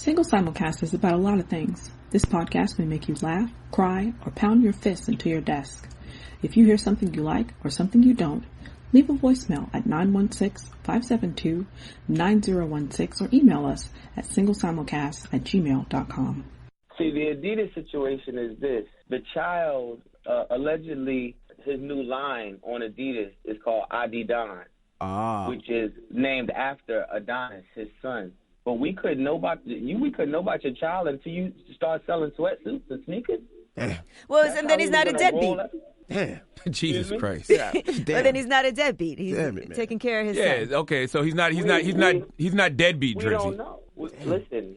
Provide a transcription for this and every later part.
Single Simulcast is about a lot of things. This podcast may make you laugh, cry, or pound your fists into your desk. If you hear something you like or something you don't, leave a voicemail at 916-572-9016 or email us at singlesimulcast@gmail.com. See, the Adidas situation is this. The child, allegedly, his new line on Adidas is called Adidon, which is named after Adonis, his son. But we couldn't know about your child until you start selling sweatsuits and sneakers. Yeah. Well, and then he's not a deadbeat. Yeah. Jesus Christ. Yeah. But then he's not a deadbeat. He's taking care of his son. Yeah, okay, so he's not deadbeat Drizzy. We don't know. Listen,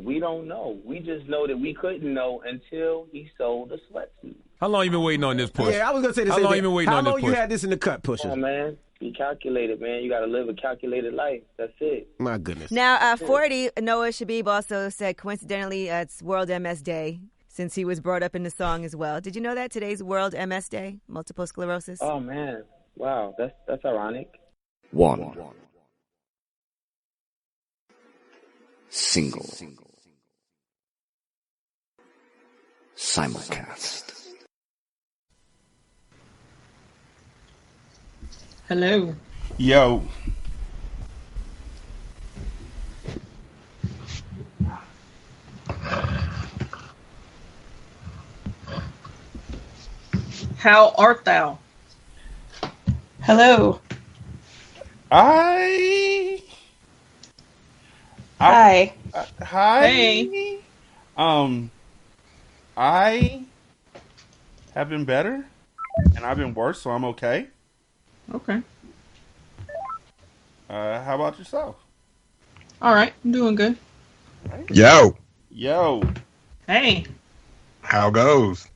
we don't know. We just know that we couldn't know until he sold a sweatsuit. How long you been waiting on this push? Yeah, I was going to say the How same long thing. you been waiting on this push? How long you had this in the cut, Pusha? Oh, man. Be calculated, man. You got to live a calculated life. That's it. My goodness. Now, 40, Noah Shabib also said, coincidentally, it's World MS Day, since he was brought up in the song as well. Did you know that today's World MS Day, multiple sclerosis? Oh, man. Wow, that's ironic. One. Single. Simulcast. Hello. Yo. How art thou? Hello. Hi. Hi. Hi. Hey. I have been better, and I've been worse, so I'm okay. Okay. How about yourself? All right. I'm doing good. Right. Yo. Hey. How goes?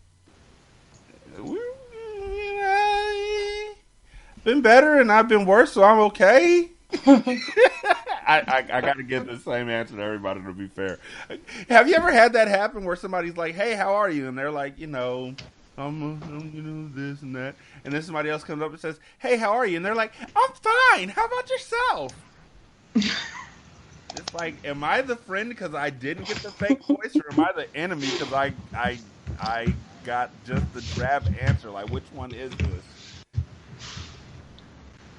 Been better, and I've been worse, so I'm okay. I got to give the same answer to everybody, to be fair. Have you ever had that happen where somebody's like, hey, how are you? And they're like, I'm this and that. And then somebody else comes up and says, hey, how are you? And they're like, I'm fine. How about yourself? It's like, am I the friend because I didn't get the fake voice, or am I the enemy because I got just the drab answer? Like, which one is this?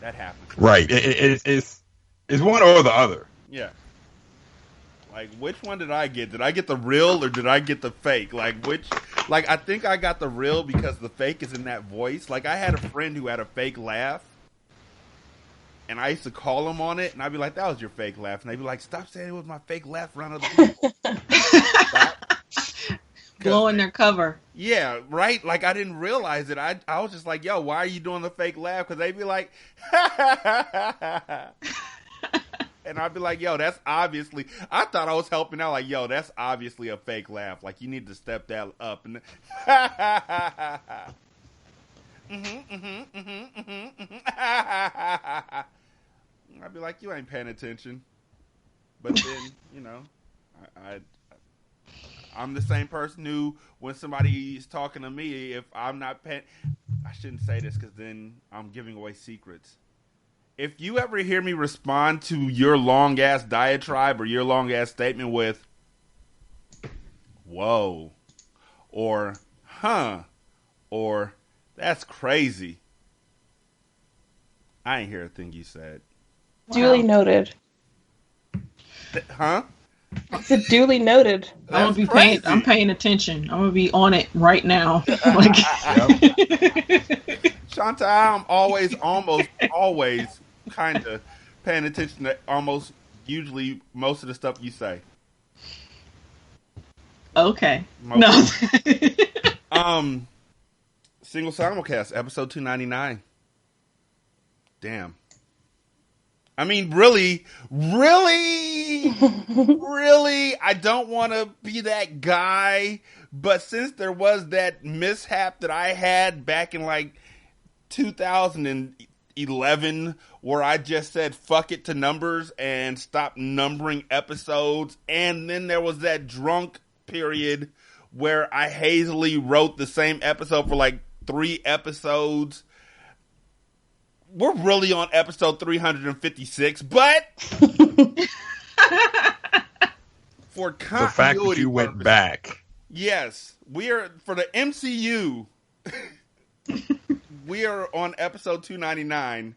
That happens. Right. It's one or the other. Yeah. Like, which one did I get? Did I get the real or did I get the fake? I think I got the real because the fake is in that voice. Like, I had a friend who had a fake laugh, and I used to call him on it, and I'd be like, that was your fake laugh. And they'd be like, stop saying it was my fake laugh around other people. Blowing their cover. Yeah, right? Like, I didn't realize it. I was just like, yo, why are you doing the fake laugh? Because they'd be like, and I'd be like, yo, that's obviously, I thought I was helping out. Like, yo, that's obviously a fake laugh. Like, you need to step that up. And I'd be like, you ain't paying attention. But then, I'm the same person who, when somebody is talking to me, if I'm not paying, I shouldn't say this because then I'm giving away secrets. If you ever hear me respond to your long-ass diatribe or your long-ass statement with, whoa, or, huh, or, that's crazy, I ain't hear a thing you said. Duly noted. Huh? I said duly noted. I'm paying attention. I'm gonna be on it right now. Shanta, I'm almost always kind of paying attention to usually most of the stuff you say. Okay. Single Simulcast, episode 299. Damn. I mean, really, I don't want to be that guy, but since there was that mishap that I had back in 2011 where I just said fuck it to numbers and stopped numbering episodes, and then there was that drunk period where I hazily wrote the same episode for 3 episodes. We're really on episode 356, but for continuity the fact that you went back. Yes, we are for the MCU. We are on episode 299,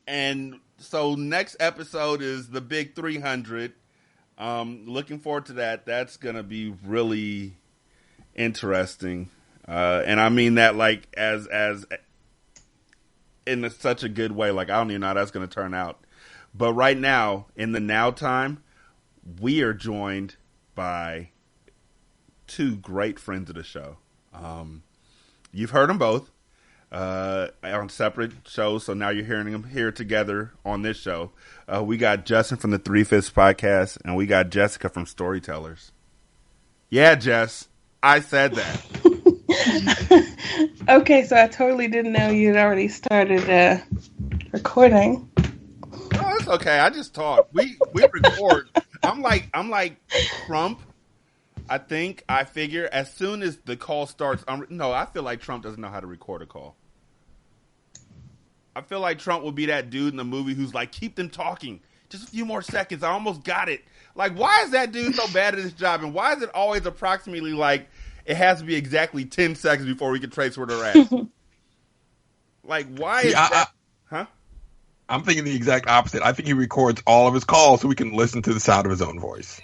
and so next episode is the big 300. Looking forward to that. That's gonna be really interesting, and I mean that like as in such a good way. Like I don't even know how that's gonna turn out. But right now, in the now time, we are joined by two great friends of the show. You've heard them both on separate shows, so now you're hearing them here together on this show. We got Justin from the Fifs Podcast, and we got Jessica from Storytellers. Yeah, Jess, I said that. Okay, so I totally didn't know you'd already started recording. Oh, it's okay. I just talk. We record. I'm like Trump. I figure as soon as the call starts. I feel like Trump doesn't know how to record a call. I feel like Trump will be that dude in the movie who's like, keep them talking. Just a few more seconds. I almost got it. Like, why is that dude so bad at his job? And why is it always approximately like it has to be exactly 10 seconds before we can trace where they're at? Like, why is that? Huh? I'm thinking the exact opposite. I think he records all of his calls so we can listen to the sound of his own voice.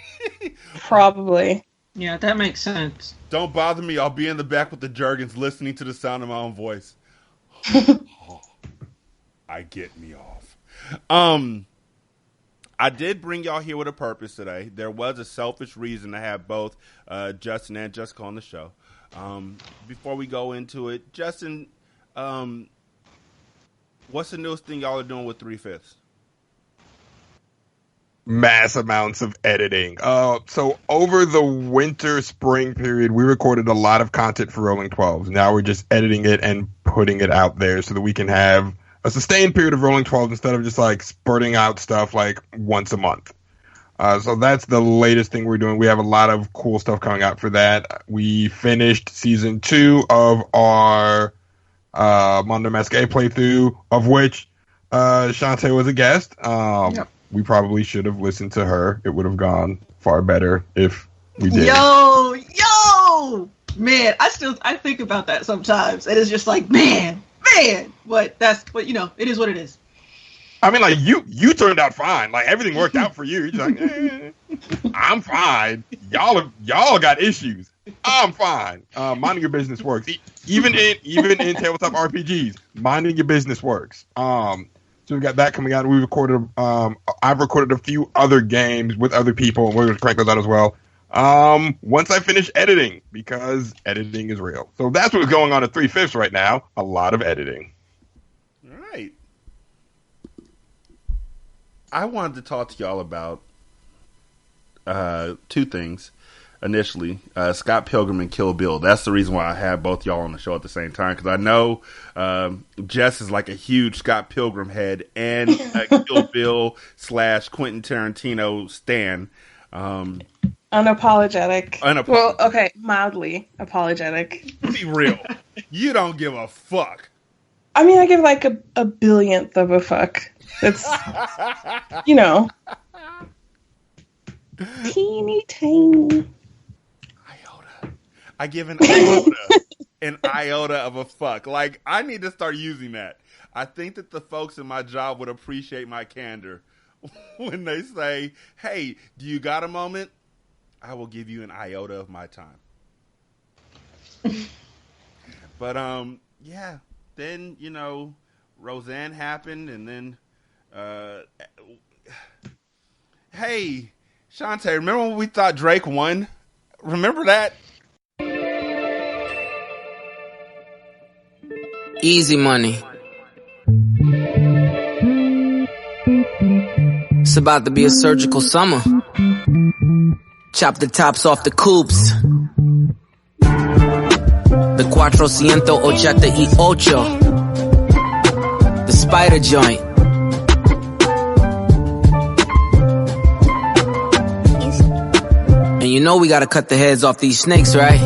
Probably. Yeah, that makes sense. Don't bother me. I'll be in the back with the Jergens listening to the sound of my own voice. Oh, I get me off. I did bring y'all here with a purpose today. There was a selfish reason to have both Justin and Jessica on the show. Before we go into it, Justin, what's the newest thing y'all are doing with 3/5? Mass amounts of editing. So over the winter spring period, we recorded a lot of content for Rolling 12s. Now we're just editing it and putting it out there so that we can have a sustained period of Rolling 12s instead of just like spurting out stuff like once a month. So that's the latest thing we're doing. We have a lot of cool stuff coming out for that. We finished season 2 of our Mondo Masqué playthrough, of which Shantae was a guest. Yep. We probably should have listened to her. It would have gone far better if we did. Yo, man, I think about that sometimes. It is just like, man, but it is what it is. I mean, like you turned out fine. Like everything worked out for you. You're just like, I'm fine. Y'all got issues. I'm fine. Minding your business works. Even in tabletop RPGs, minding your business works. So we got that coming out. We recorded. I've recorded a few other games with other people. We're going to crank those out as well. Once I finish editing, because editing is real. So that's what's going on at 3/5 right now. A lot of editing. All right. I wanted to talk to y'all about two things. Initially, Scott Pilgrim and Kill Bill. That's the reason why I had both y'all on the show at the same time, because I know Jess is like a huge Scott Pilgrim head and a Kill Bill / Quentin Tarantino stan. Unapologetic. Well, okay, mildly apologetic. Be real. You don't give a fuck. I mean, I give like a billionth of a fuck. It's, teeny tiny. I give an iota of a fuck. Like, I need to start using that. I think that the folks in my job would appreciate my candor when they say, hey, do you got a moment? I will give you an iota of my time. But, yeah. Then, Roseanne happened, and then, hey, Shantae, remember when we thought Drake won? Remember that? Easy money. It's about to be a surgical summer. Chop the tops off the coupes. The 488. The spider joint. And you know we gotta cut the heads off these snakes, right?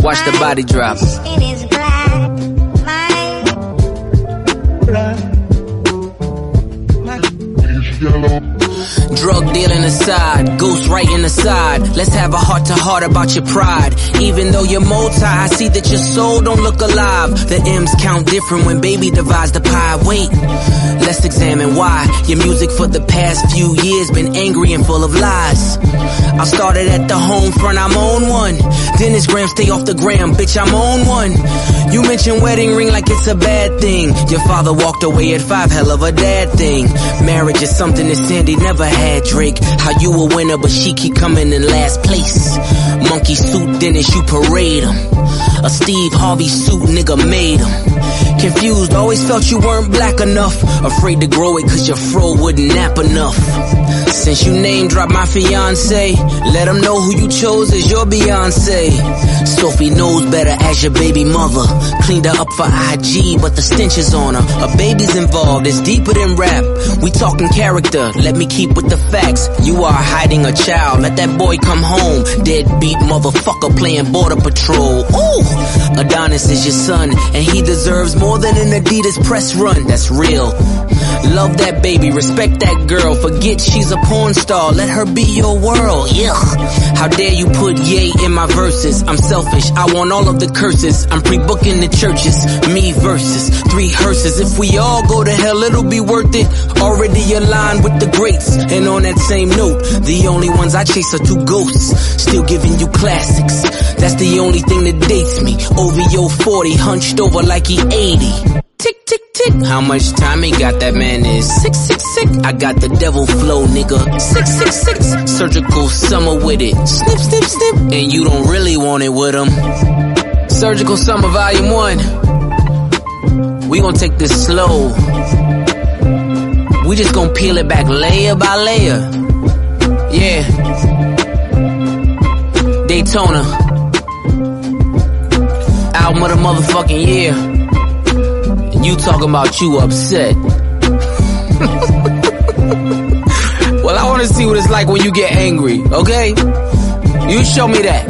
Watch the body drop. Drug dealing aside, ghost writing aside, let's have a heart-to-heart about your pride. Even though you're multi, I see that your soul don't look alive. The M's count different when baby divides the pie. Wait, let's examine why your music for the past few years been angry and full of lies. I started at the home front, I'm on one. Dennis Graham, stay off the gram, bitch, I'm on one. You mentioned wedding ring like it's a bad thing. Your father walked away at 5, hell of a dad thing. Marriage is something that Sandy never had, Drake. How you a winner, but she keep coming in last place. Monkey suit Dennis, you parade him. A Steve Harvey suit, nigga made him. Confused, always felt you weren't black enough. Afraid to grow it cause your fro wouldn't nap enough. Since you name dropped my fiance, let them know who you chose as your Beyonce. Sophie knows better as your baby mother. Cleaned her up for IG, but the stench is on her. A baby's involved, it's deeper than rap. We talking character, let me keep with the facts. You are hiding a child, let that boy come home. Deadbeat motherfucker playing border patrol. Ooh, Adonis is your son, and he deserves more than an Adidas press run. That's real. Love that baby, respect that girl. Forget she's a porn star, let her be your world. Yeah. How dare you put yay in my verses? I'm selfish, I want all of the curses. I'm pre-booking the churches, me versus 3 hearses. If we all go to hell, it'll be worth it. Already aligned with the greats. And on that same note, the only ones I chase are 2 ghosts. Still giving you classics. That's the only thing that dates me. OVO 40, hunched over like he 80. Tick, tick, tick. How much time he got? That man is 666. I got the devil flow, nigga. 666. Surgical summer with it. Snip, snip, snip. And you don't really want it with him. Surgical Summer Volume 1. We gonna take this slow. We just gonna peel it back layer by layer. Yeah. Daytona. Album of the motherfucking year. You talking about you upset. Well, I want to see what it's like when you get angry, okay? You show me that.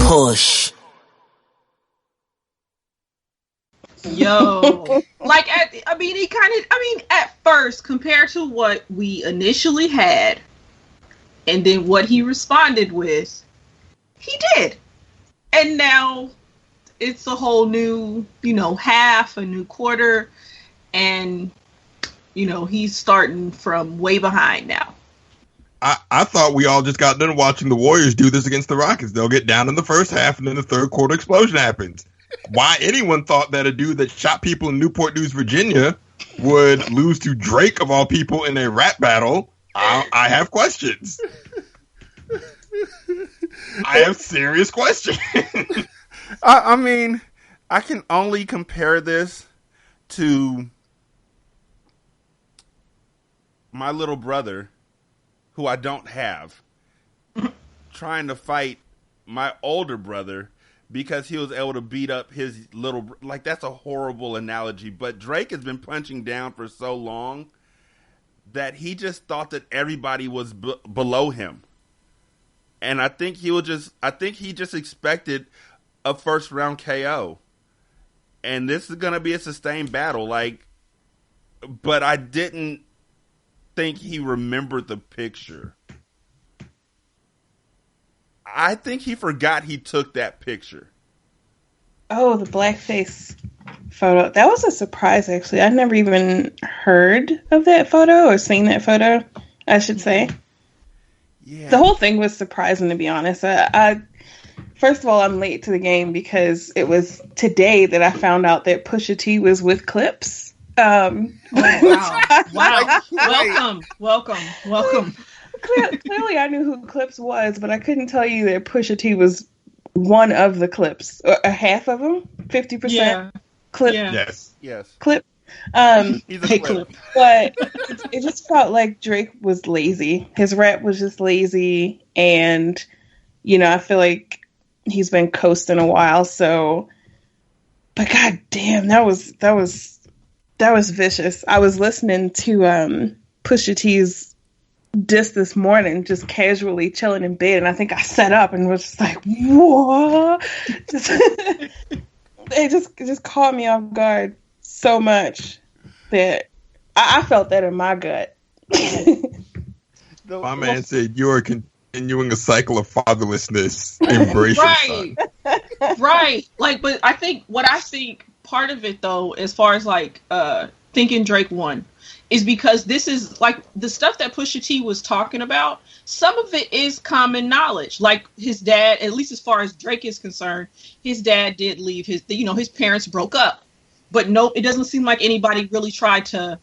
Push. Yo. Like, at first, compared to what we initially had, and then what he responded with, he did. And now it's a whole new, half, a new quarter, and, he's starting from way behind now. I thought we all just got done watching the Warriors do this against the Rockets. They'll get down in the first half, and then the third quarter explosion happens. Why anyone thought that a dude that shot people in Newport News, Virginia, would lose to Drake, of all people, in a rap battle, I have questions. I have serious questions. I mean, I can only compare this to my little brother, who I don't have, trying to fight my older brother because he was able to beat up his little... Like, that's a horrible analogy, but Drake has been punching down for so long that he just thought that everybody was below him. And I think he just expected a first round KO. And this is going to be a sustained battle. But I didn't think he remembered the picture. I think he forgot he took that picture. Oh, the blackface photo. That was a surprise, actually. I'd never even heard of that photo or seen that photo, I should say. Yeah. The whole thing was surprising, to be honest. First of all, I'm late to the game because it was today that I found out that Pusha T was with Clips. Wow. Welcome. Clearly, I knew who Clips was, but I couldn't tell you that Pusha T was one of the Clips. A half of them? 50% Clip? Yeah. Yes. Clip. He's a Clip. But it just felt like Drake was lazy. His rap was just lazy, and, I feel like he's been coasting a while, so... But god damn, that was vicious. I was listening to Pusha T's diss this morning, just casually chilling in bed, and I think I sat up and was just like, what? It just caught me off guard so much. that I felt that in my gut. My man said you're continuing a cycle of fatherlessness. Embrace right. Right. Like, but I think part of it though, as far as like thinking Drake won, is because this is like the stuff that Pusha T was talking about. Some of it is common knowledge. Like his dad, at least as far as Drake is concerned, his dad did leave his parents broke up. But no, it doesn't seem like anybody really tried to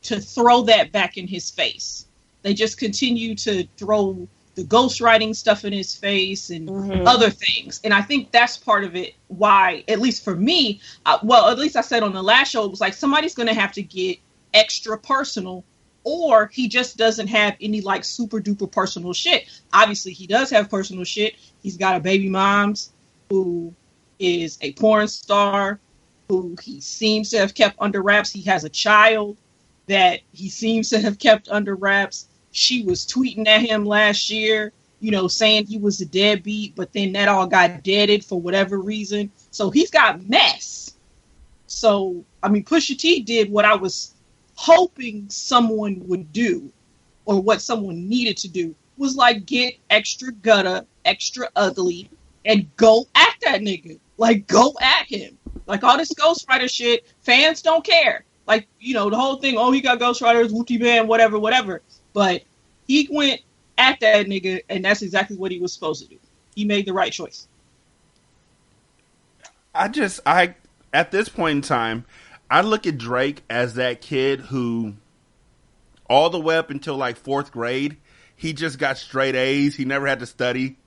throw that back in his face. They just continue to throw the ghostwriting stuff in his face and other things. And I think that's part of it why, at least for me, at least I said on the last show, it was like somebody's going to have to get extra personal, or he just doesn't have any like super duper personal shit. Obviously, he does have personal shit. He's got a baby mom's who is a porn star, who he seems to have kept under wraps. He has a child that he seems to have kept under wraps. She was tweeting at him last year, saying he was a deadbeat, but then that all got deaded for whatever reason. So he's got mess. So, I mean, Pusha T did what I was hoping someone would do, or what someone needed to do, was like get extra gutter, extra ugly, and go at that nigga. Like, go at him. Like, all this ghostwriter shit, fans don't care. Like, the whole thing, he got ghostwriters, Wooty Man, whatever. But he went at that nigga, and that's exactly what he was supposed to do. He made the right choice. At this point in time, I look at Drake as that kid who, all the way up until like 4th grade, he just got straight A's. He never had to study.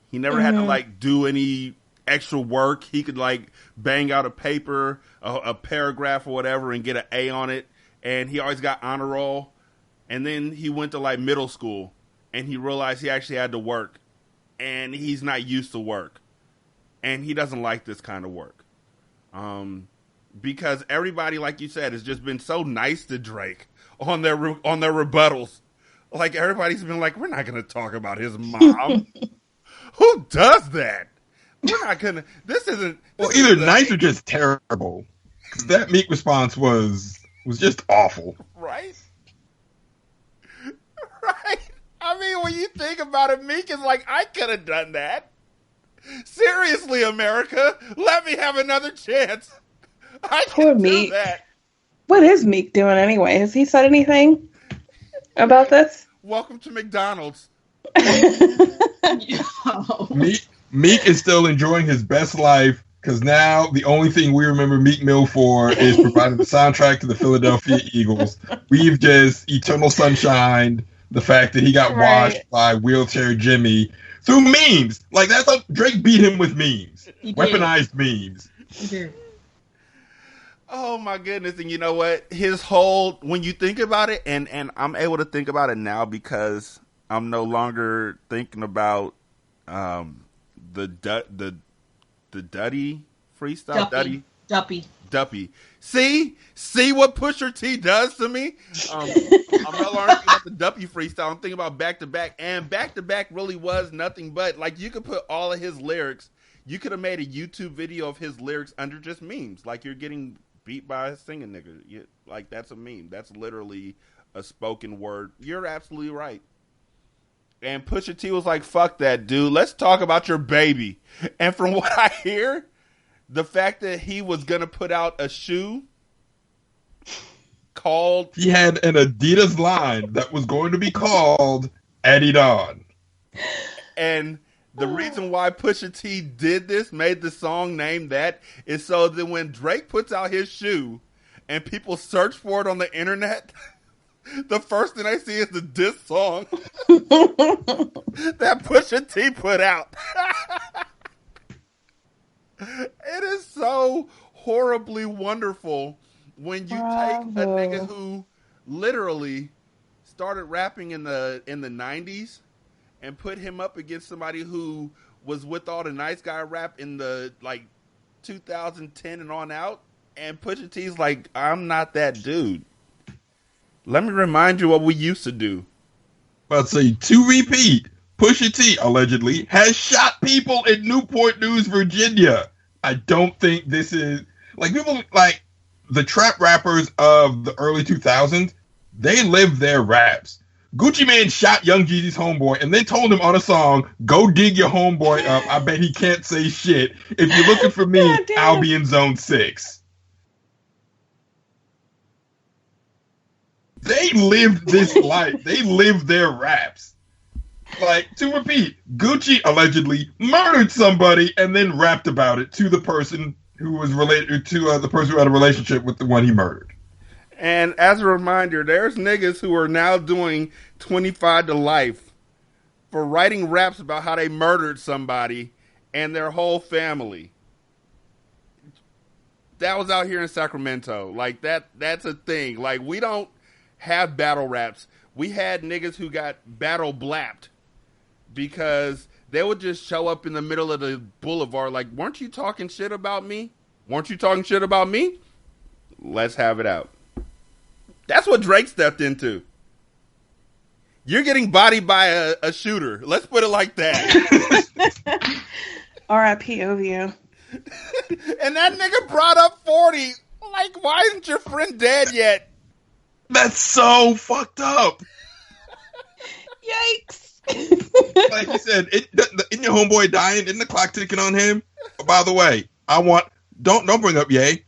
He never had to like do any extra work. He could like bang out a paper, a paragraph or whatever, and get an A on it. And he always got honor roll. And then he went to like middle school, and he realized he actually had to work, and he's not used to work, and he doesn't like this kind of work. Because everybody, like you said, has just been so nice to Drake on their rebuttals. Like, everybody's been like, we're not going to talk about his mom. Who does that? We're not going to. This isn't. Well, either nice or just terrible. Because that Meek response was just awful. Right? Right? I mean, when you think about it, Meek is like, I could have done that. Seriously, America, let me have another chance. I can do that. What is Meek doing anyway? Has he said anything about this? Welcome to McDonald's. Meek is still enjoying his best life, because now the only thing we remember Meek Mill for is providing the soundtrack to the Philadelphia Eagles. We've just eternal sunshine the fact that he got washed by Wheelchair Jimmy through memes. Like, that's how Drake beat him with memes. Weaponized memes. He did. Oh my goodness. And you know what? His whole, when you think about it, and I'm able to think about it now because I'm no longer thinking about the Duddy freestyle. Duppy. See what Pusha T does to me? I'm no longer thinking about the Duppy freestyle. I'm thinking about Back to Back, and Back to Back really was nothing but, like, you could put all of his lyrics. You could have made a YouTube video of his lyrics under just memes. Like, you're getting beat by a singing nigga. Like, that's a meme. That's literally a spoken word. You're absolutely right. And Pusha T was like, fuck that, dude. Let's talk about your baby. And from what I hear, the fact that he was going to put out a shoe called... He had an Adidas line that was going to be called Adidon. And the reason why Pusha T did this, made the song named that, is so that when Drake puts out his shoe and people search for it on the internet, the first thing I see is the diss song that Pusha T put out. It is so horribly wonderful when you take a nigga who literally started rapping in the 90s and put him up against somebody who was with all the nice guy rap in the like 2010 and on out, and Pusha T's like, I'm not that dude. Let me remind you what we used to do. But say, to repeat, Pusha T, allegedly, has shot people in Newport News, Virginia. I don't think this is... Like, people, like, the trap rappers of the early 2000s, they lived their raps. Gucci Mane shot Young Jeezy's homeboy and then told him on a song, go dig your homeboy up. I bet he can't say shit. If you're looking for me, I'll be in zone 6. They lived this life. They lived their raps. Like, to repeat, Gucci allegedly murdered somebody and then rapped about it to the person who was related to the person who had a relationship with the one he murdered. And as a reminder, there's niggas who are now doing 25 to life for writing raps about how they murdered somebody and their whole family. That was out here in Sacramento. Like, that's a thing. Like, we don't have battle raps. We had niggas who got battle blapped because they would just show up in the middle of the boulevard like, weren't you talking shit about me? Weren't you talking shit about me? Let's have it out. That's what Drake stepped into. You're getting bodied by a shooter. Let's put it like that. R.I.P. OVO. And that nigga brought up 40. Like, why isn't your friend dead yet? That's so fucked up. Yikes. Like you said, isn't your homeboy dying? Isn't the clock ticking on him? Oh, by the way, don't bring up Ye.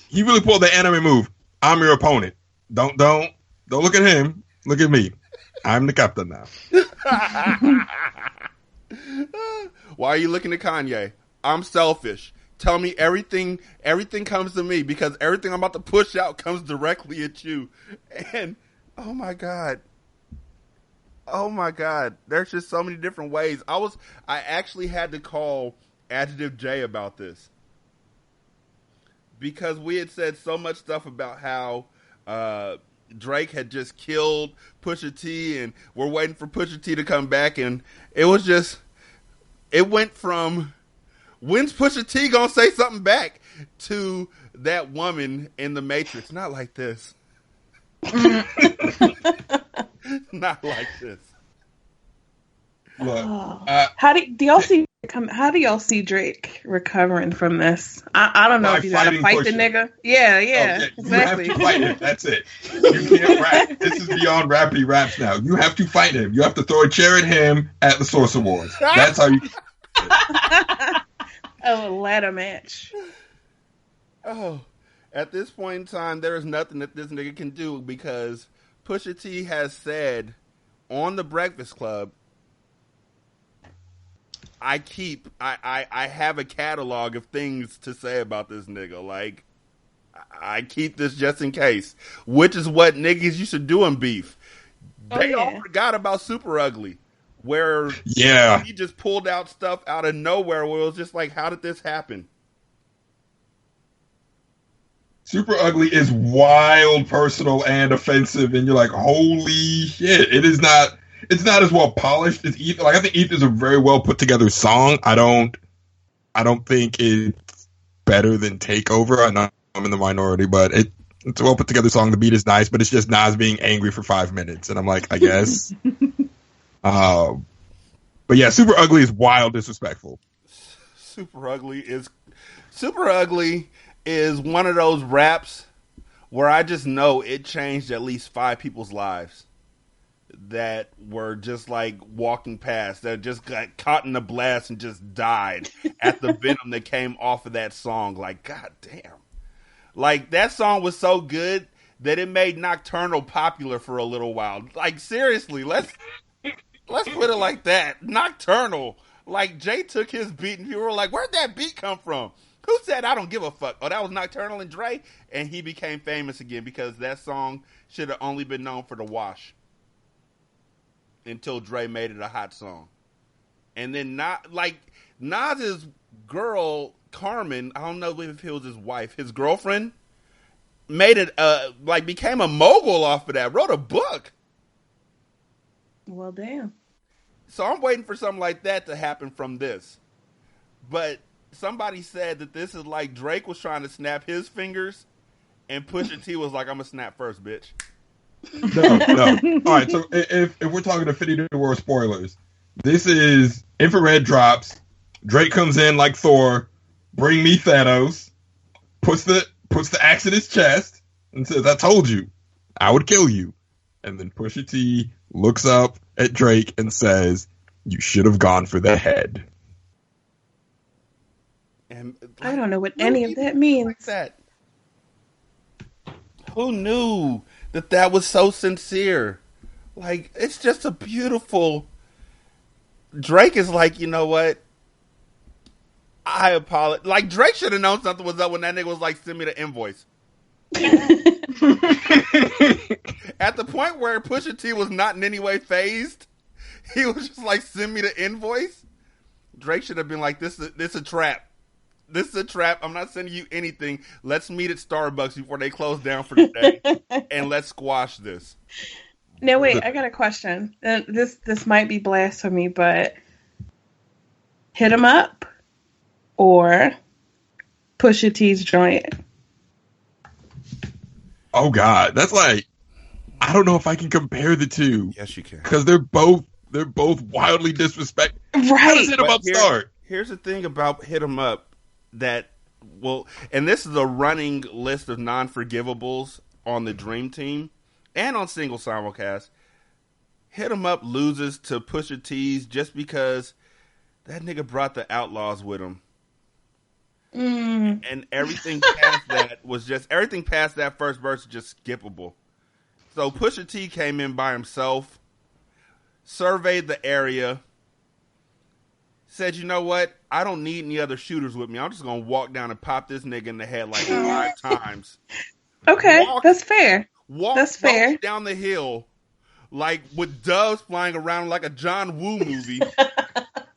He really pulled the anime move. I'm your opponent. Don't look at him. Look at me. I'm the captain now. Why are you looking at Kanye? I'm selfish. Tell me everything comes to me because everything I'm about to push out comes directly at you. And oh my God. There's just so many different ways. I actually had to call Adjective J about this. Because we had said so much stuff about how Drake had just killed Pusha T and we're waiting for Pusha T to come back. And it went from, when's Pusha T gonna say something back, to that woman in the Matrix. Not like this. Not like this. Look, how do y'all see Drake recovering from this? I don't know if you gotta fight the nigga. Yeah, exactly. You have to fight him. That's it. You can't rap. This is beyond rappity raps now. You have to fight him. You have to throw a chair at him at the Source Awards. That's how you. A ladder match. Oh, at this point in time, there is nothing that this nigga can do because Pusha T has said on the Breakfast Club, I have a catalog of things to say about this nigga. Like, I keep this just in case, which is what niggas used to do in beef. They all forgot about Super Ugly, where he just pulled out stuff out of nowhere where it was just like, how did this happen? Super Ugly is wild, personal, and offensive, and you're like, holy shit. It's not as well polished as Ether. Like, I think Ether is a very well put together song. I don't think it's better than Takeover. I know I'm in the minority, but it's a well put together song. The beat is nice, but it's just Nas being angry for 5 minutes, and I'm like, I guess. But yeah, Super Ugly is wild disrespectful. Super Ugly is one of those raps where I just know it changed at least 5 people's lives that were just like walking past, that just got caught in the blast and just died at the venom that came off of that song. Like, god damn. Like, that song was so good that it made Nocturnal popular for a little while. Like, seriously, let's put it like that. Nocturnal. Like, Jay took his beat and people were like, where'd that beat come from? Who said I don't give a fuck? Oh, that was Nocturnal and Dre? And he became famous again because that song should have only been known for The Wash until Dre made it a hot song. And then Nas's girl, Carmen, I don't know if it was his wife, his girlfriend, made it, became a mogul off of that, wrote a book. Well, damn. So I'm waiting for something like that to happen from this. But somebody said that this is like Drake was trying to snap his fingers and Pusha T was like, I'm going to snap first, bitch. No. All right, so if we're talking Infinity War spoilers, this is infrared drops. Drake comes in like Thor, bring me Thanos, puts the puts the axe in his chest and says, "I told you, I would kill you." And then Pusha T looks up at Drake and says, "You should have gone for the head." And I don't know what any of that means. Like that. Who knew that was so sincere? Like, it's just a beautiful. Drake is like, you know what? I apologize. Like, Drake should have known something was up when that nigga was like, "Send me the invoice." At the point where Pusha T was not in any way phased, he was just like, "Send me the invoice." Drake should have been like, "This is a trap. This is a trap. I'm not sending you anything. Let's meet at Starbucks before they close down for the day, and let's squash this." Now wait, I got a question. This might be blasphemy, but hit 'em up or Pusha T's joint? Oh God, that's like, I don't know if I can compare the two. Yes, you can, because they're both wildly disrespectful. Right. Hit 'em up start. Here's the thing about Hit 'em Up that and this is a running list of non-forgivables on the Dream Team and on Single Simulcast. Hit 'em Up loses to Pusha T's just because that nigga brought the Outlaws with him. And everything past that first verse is just skippable. So Pusha T came in by himself, surveyed the area, said, "You know what? I don't need any other shooters with me. I'm just going to walk down and pop this nigga in the head like 5 times." Okay, that's fair. That's fair. Down the hill, like with doves flying around like a John Woo movie,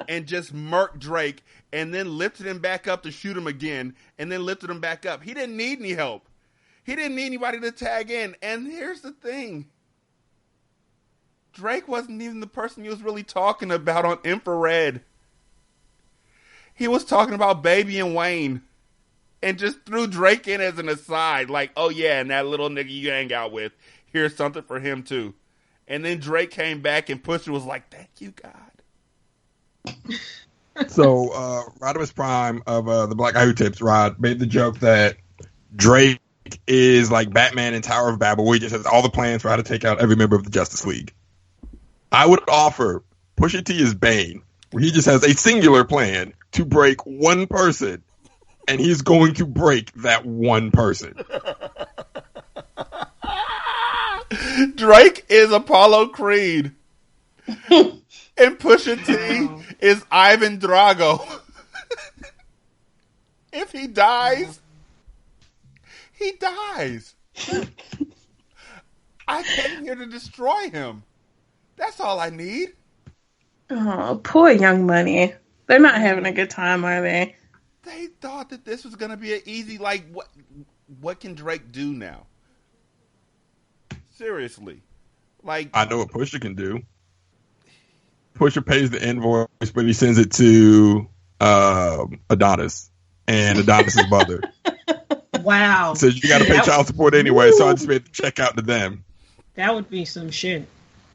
and just murked Drake, and then lifted him back up to shoot him again, and then lifted him back up. He didn't need any help. He didn't need anybody to tag in. And here's the thing. Drake wasn't even the person he was really talking about on Infrared. He was talking about Baby and Wayne, and just threw Drake in as an aside. Like, "Oh yeah, and that little nigga you hang out with, here's something for him too." And then Drake came back and Pusha was like, "Thank you, God." So, Rodimus Prime of the Black Guy Who Tips, Rod, made the joke that Drake is like Batman in Tower of Babel, where he just has all the plans for how to take out every member of the Justice League. I would offer Pusha T is Bane, where he just has a singular plan to break one person, and he's going to break that one person. Drake is Apollo Creed. And Pusha T is Ivan Drago. If he dies, he dies. I came here to destroy him. That's all I need. Oh, poor Young Money. They're not having a good time, are they? They thought that this was going to be an easy, like, what can Drake do now? Seriously. Like, I know what Pusha can do. Pusha pays the invoice, but he sends it to Adonis and Adonis' mother. Wow. Says you got to pay child support anyway, so I just made the check out to them. That would be some shit.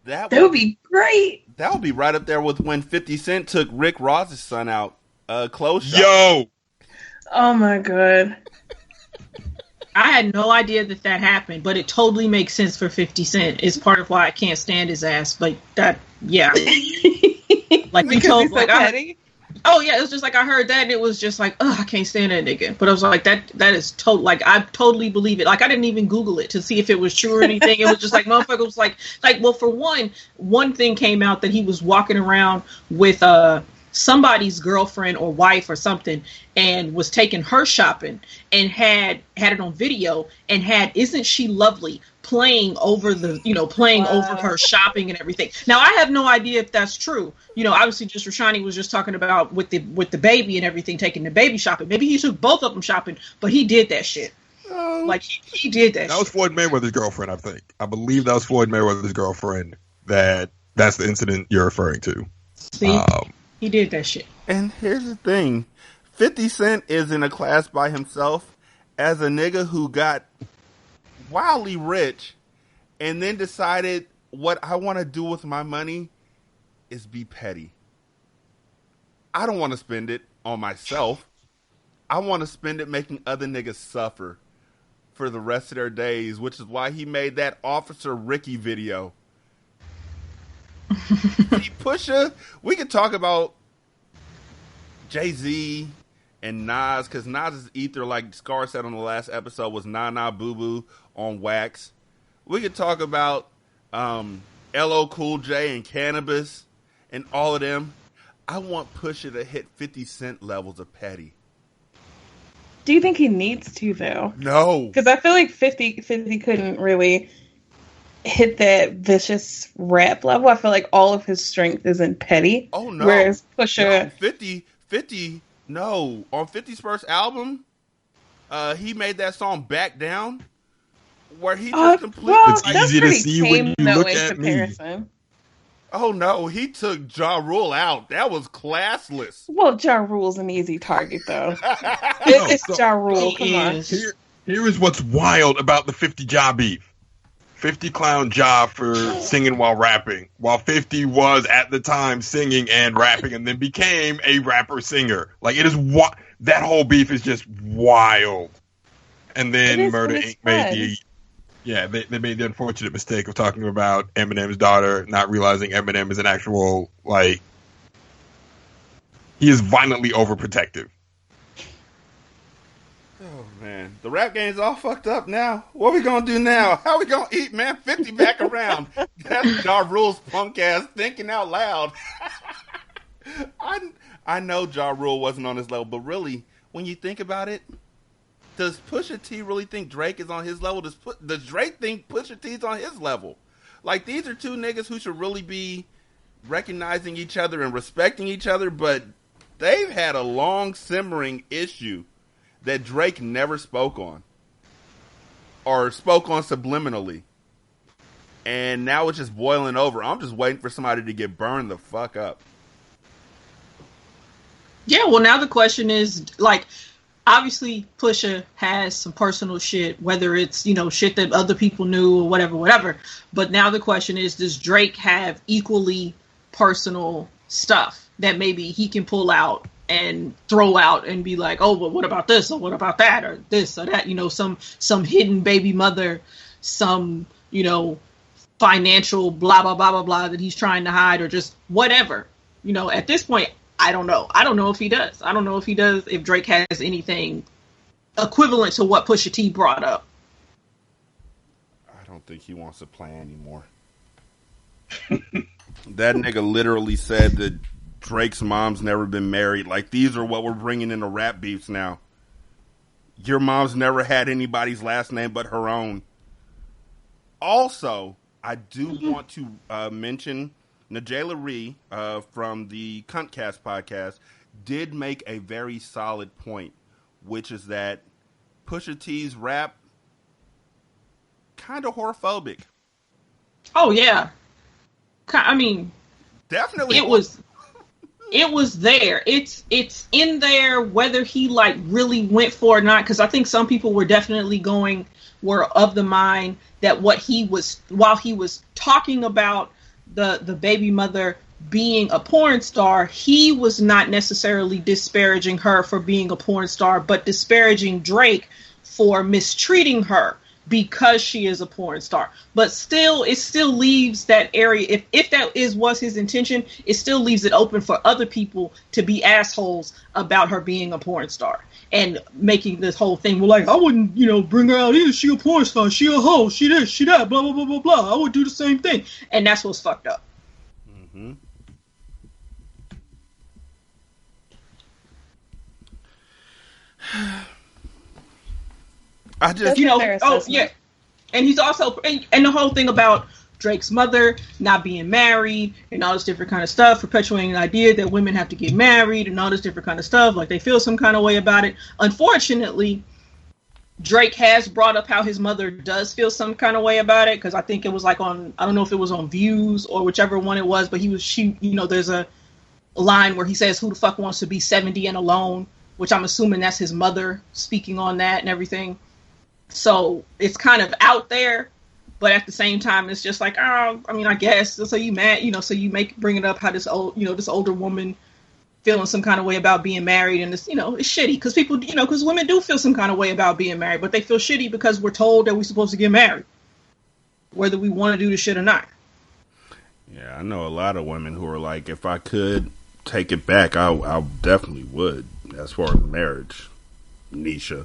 That would be great. That would be right up there with when 50 Cent took Rick Ross's son out. Close shot. Yo! Oh my God. I had no idea that happened, but it totally makes sense for 50 Cent. It's part of why I can't stand his ass. Like that, yeah. Like you told, like oh yeah, it was just like I heard that and it was just like, oh, I can't stand that nigga. But I was like, that is total. Like I totally believe it. Like I didn't even Google it to see if it was true or anything. It was just like motherfucker was like well, for one thing came out that he was walking around with somebody's girlfriend or wife or something and was taking her shopping and had it on video and had Isn't She Lovely playing over over her shopping and everything. Now I have no idea if that's true. Obviously just Rashani was just talking about with the baby and everything, taking the baby shopping. Maybe he took both of them shopping, but he did that shit. Like he did that. That was Floyd Mayweather's girlfriend, I think. I believe that was Floyd Mayweather's girlfriend. That's the incident you're referring to. See? He did that shit. And here's the thing. 50 Cent is in a class by himself as a nigga who got wildly rich and then decided what I want to do with my money is be petty. I don't want to spend it on myself. I want to spend it making other niggas suffer for the rest of their days, which is why he made that Officer Ricky video. See, Pusha, we could talk about Jay-Z and Nas, because Nas's ether, like Scar said on the last episode, was Nah Nah Boo Boo on wax. We could talk about LL Cool J and Cannabis and all of them. I want Pusha to hit 50 Cent levels of petty. Do you think he needs to, though? No. Because I feel like 50 couldn't really hit that vicious rap level. I feel like all of his strength is in petty. Oh, no. Whereas Pusha... No, 50, no. On 50's first album, he made that song Back Down, where he just completely... Well, it's easy to see when you look at me. Oh, no. He took Ja Rule out. That was classless. Well, Ja Rule's an easy target, though. It's Ja Rule. Come on. Here is what's wild about the 50 Ja beef. 50 clown Ja for singing while rapping, while 50 was at the time singing and rapping and then became a rapper-singer. Like, it is that whole beef is just wild. And then Murder Inc. they made the unfortunate mistake of talking about Eminem's daughter, not realizing Eminem is an actual, like, he is violently overprotective. Oh, man. The rap game's all fucked up now. What we gonna do now? How we gonna eat, man? 50 back around. That's Ja Rule's punk ass thinking out loud. I know Ja Rule wasn't on his level, but really, when you think about it, does Pusha T really think Drake is on his level? Does Drake think Pusha T's on his level? Like, these are two niggas who should really be recognizing each other and respecting each other, but they've had a long simmering issue that Drake never spoke on. Or spoke on subliminally. And now it's just boiling over. I'm just waiting for somebody to get burned the fuck up. Yeah, well, now the question is, like, obviously Pusha has some personal shit, whether it's, you know, shit that other people knew or whatever. But now the question is, does Drake have equally personal stuff that maybe he can pull out and throw out and be like, oh, but what about this or what about that or this or that, you know, some hidden baby mother, some, you know, financial blah, blah, blah, blah, blah that he's trying to hide or just whatever. You know, at this point, I don't know. I don't know if he does. I don't know if he does, if Drake has anything equivalent to what Pusha T brought up. I don't think he wants to play anymore. That nigga literally said that Drake's mom's never been married. Like, these are what we're bringing into rap beefs now. Your mom's never had anybody's last name but her own. Also, I do want to mention Najela Ree from the Cuntcast podcast did make a very solid point, which is that Pusha T's rap kind of horrorphobic. Oh, yeah. I mean, definitely. It was there. It's in there whether he like really went for it or not, because I think some people were definitely were of the mind that while he was talking about the baby mother being a porn star, he was not necessarily disparaging her for being a porn star, but disparaging Drake for mistreating her because she is a porn star. But still, it still leaves that area, if that was his intention, it still leaves it open for other people to be assholes about her being a porn star and making this whole thing, well, like, I wouldn't, you know, bring her out here, she a porn star, she a hoe, she this, she that, blah, blah, blah, blah, blah, I would do the same thing. And that's what's fucked up. Mm-hmm. I just, you know, oh yeah, and he's also, and the whole thing about Drake's mother not being married and all this different kind of stuff, perpetuating the idea that women have to get married and all this different kind of stuff, like they feel some kind of way about it. Unfortunately, Drake has brought up how his mother does feel some kind of way about it, because I think it was like on, I don't know if it was on Views or whichever one it was, but you know, there's a line where he says, who the fuck wants to be 70 and alone, which I'm assuming that's his mother speaking on that and everything. So it's kind of out there, but at the same time, it's just like, oh, I mean, I guess. So you mad, you know, so you bring it up how this older woman feeling some kind of way about being married, and it's, you know, it's shitty because people, you know, because women do feel some kind of way about being married, but they feel shitty because we're told that we're supposed to get married, whether we want to do the shit or not. Yeah, I know a lot of women who are like, if I could take it back, I definitely would. As far as marriage, Nisha.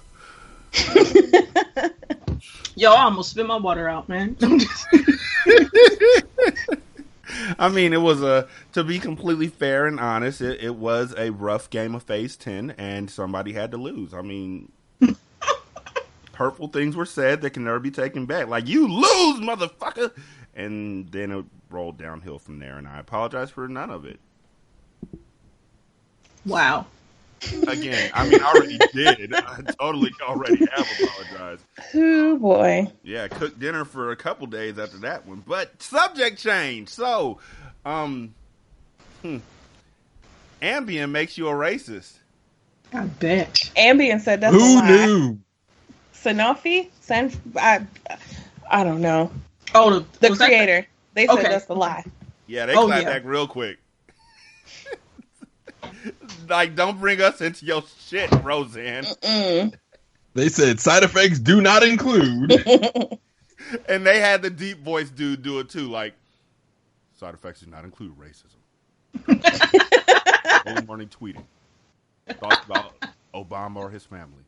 Yo, I almost spit my water out, man. I mean, it was to be completely fair and honest, it was a rough game of Phase 10, and somebody had to lose. I mean, hurtful things were said that can never be taken back. Like, you lose, motherfucker! And then it rolled downhill from there, and I apologize for none of it. Wow. Again, I mean, I already did. I totally already have apologized. Oh, boy. Yeah, cooked dinner for a couple days after that one. But subject change. So, Ambien makes you a racist. I bet. Ambien said that's a Who lie. knew? Sanofi? I don't know. Oh, the creator. They said that's a lie. Yeah, they clapped back real quick. Like, don't bring us into your shit, Roseanne. They said side effects do not include. And they had the deep voice dude do it too. Like, side effects do not include racism. Early morning tweeting. Thoughts about Obama or his family.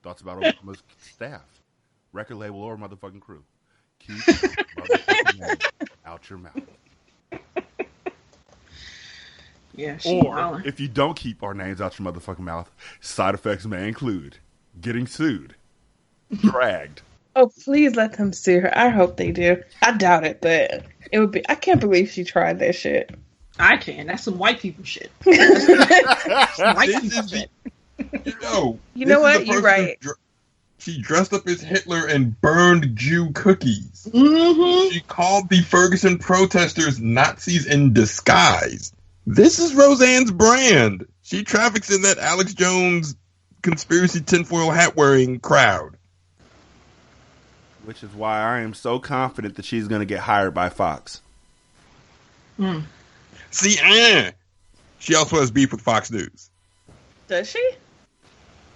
Thoughts about Obama's staff. Record label or motherfucking crew. Keep motherfucking name out your mouth. Yeah, or if you don't keep our names out your motherfucking mouth, side effects may include getting sued, dragged. Oh, please let them sue her. I hope they do. I doubt it, but it would be. I can't believe she tried that shit. I can. That's some white people shit. Shit. You know what? You're right. She dressed up as Hitler and burned Jew cookies. Mm-hmm. She called the Ferguson protesters Nazis in disguise. This is Roseanne's brand. She traffics in that Alex Jones conspiracy tinfoil hat wearing crowd. Which is why I am so confident that she's going to get hired by Fox. See, she also has beef with Fox News. Does she?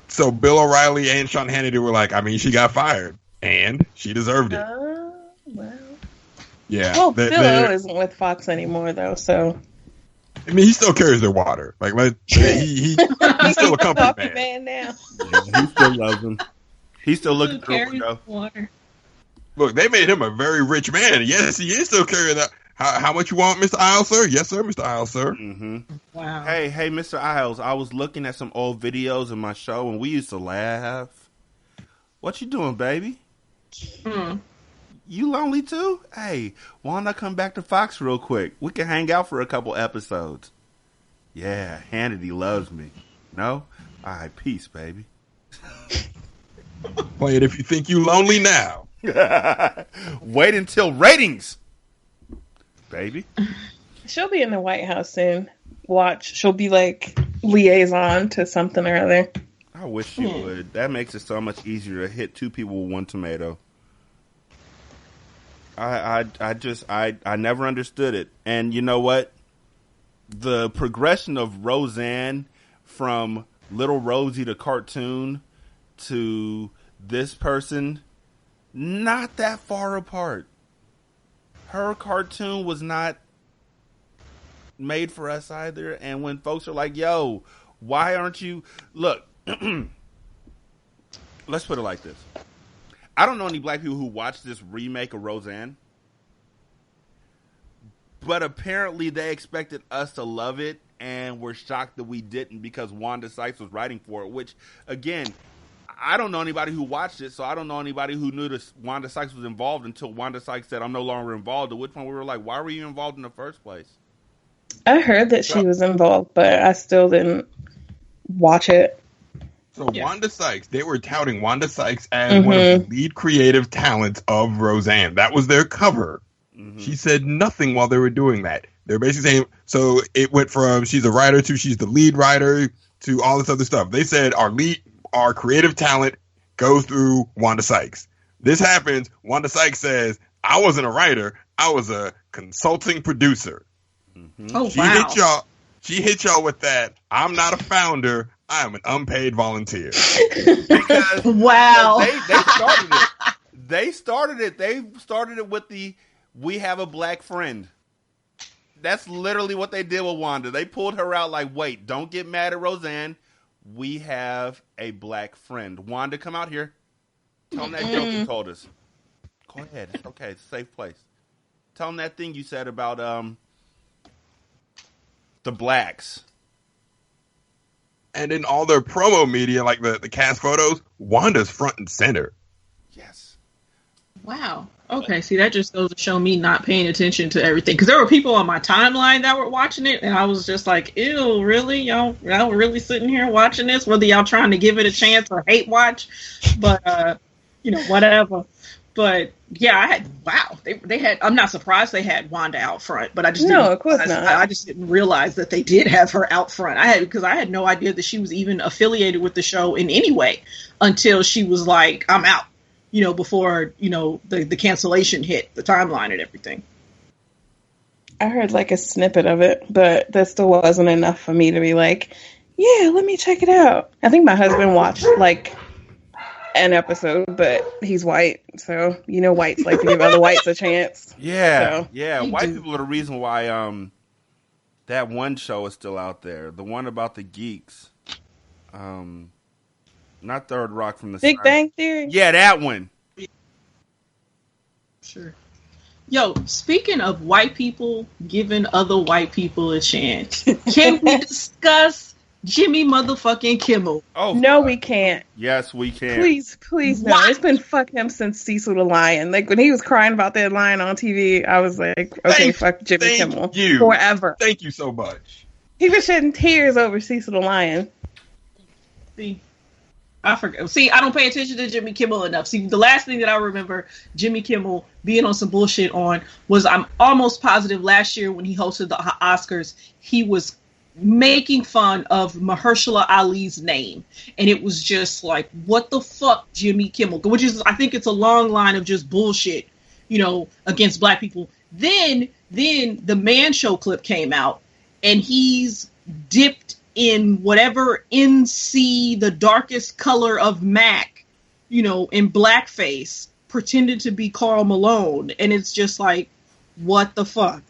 So Bill O'Reilly and Sean Hannity were like, I mean, she got fired, and she deserved it. Well. Yeah. Well, Bill O isn't with Fox anymore, though, so... I mean, he still carries their water. Like, he's still a company man now. Yeah, he still loves them. He's still looking through the window. Water. Look, they made him a very rich man. Yes, he is still carrying that. How much you want, Mr. Isles, sir? Yes, sir, Mr. Isles, sir. Mm-hmm. Wow. Hey, Mr. Isles, I was looking at some old videos in my show, and we used to laugh. What you doing, baby? You lonely too? Hey, why don't I come back to Fox real quick? We can hang out for a couple episodes. Yeah, Hannity loves me. No? All right, peace, baby. Play it if you think you lonely now. Wait until ratings, baby. She'll be in the White House soon. Watch. She'll be like liaison to something or other. I wish she would. That makes it so much easier to hit two people with one tomato. I never understood it. And you know what? The progression of Roseanne from Little Rosie to cartoon to this person, not that far apart. Her cartoon was not made for us either. And when folks are like, yo, why aren't you... Look, let's put it like this. I don't know any black people who watched this remake of Roseanne, but apparently they expected us to love it and were shocked that we didn't because Wanda Sykes was writing for it, which, again, I don't know anybody who watched it, so I don't know anybody who knew that Wanda Sykes was involved until Wanda Sykes said, I'm no longer involved, at which point we were like, why were you involved in the first place? I heard that she was involved, but I still didn't watch it. So Wanda Sykes, they were touting Wanda Sykes as one of the lead creative talents of Roseanne. That was their cover. She said nothing while they were doing that. They're basically saying, so it went from she's a writer to she's the lead writer to all this other stuff. They said our creative talent goes through Wanda Sykes. This happens. Wanda Sykes says, I wasn't a writer. I was a consulting producer. Oh, She hit y'all. She hit y'all with that. I'm not a founder. I am an unpaid volunteer. Because wow. They started it. They started it. They started it with the "we have a black friend." That's literally what they did with Wanda. They pulled her out like, wait, don't get mad at Roseanne. We have a black friend. Wanda, come out here. Tell them that joke you told us. Go ahead. It's okay. It's a safe place. Tell them that thing you said about the blacks. And in all their promo media, like the cast photos, Wanda's front and center. Yes. Wow. Okay, see, that just goes to show me not paying attention to everything. Because there were people on my timeline that were watching it, and I was just like, ew, really? Y'all really sitting here watching this? Whether y'all trying to give it a chance or hate watch. But, whatever. But, yeah, they had, I'm not surprised they had Wanda out front, but I just of course not. I just didn't realize that they did have her out front. Because I had no idea that she was even affiliated with the show in any way until she was like, I'm out. Before, the cancellation hit the timeline and everything. I heard like a snippet of it, but that still wasn't enough for me to be like, yeah, let me check it out. I think my husband watched like an episode, but he's white, so whites like to give other whites a chance. Yeah, so. yeah. White people are the reason why that one show is still out there. The one about the geeks. Not Third Rock from the Big Bang Theory? Yeah, that one. Sure. Yo, speaking of white people giving other white people a chance, can we discuss Jimmy motherfucking Kimmel? Oh, no, we can't. Yes, we can. Please, no. What? It's been fuck him since Cecil the Lion. Like, when he was crying about that lion on TV, I was like, okay, fuck Jimmy Kimmel. Forever. Thank you so much. He was shedding tears over Cecil the Lion. See, I forget. See, I don't pay attention to Jimmy Kimmel enough. See, the last thing that I remember Jimmy Kimmel being on some bullshit on was, I'm almost positive last year when he hosted the Oscars, he was making fun of Mahershala Ali's name. And it was just like, what the fuck, Jimmy Kimmel? Which is, I think it's a long line of just bullshit, against black people. Then the Man Show clip came out, and he's dipped in whatever NC, the darkest color of MAC, in blackface, pretended to be Karl Malone. And it's just like, what the fuck?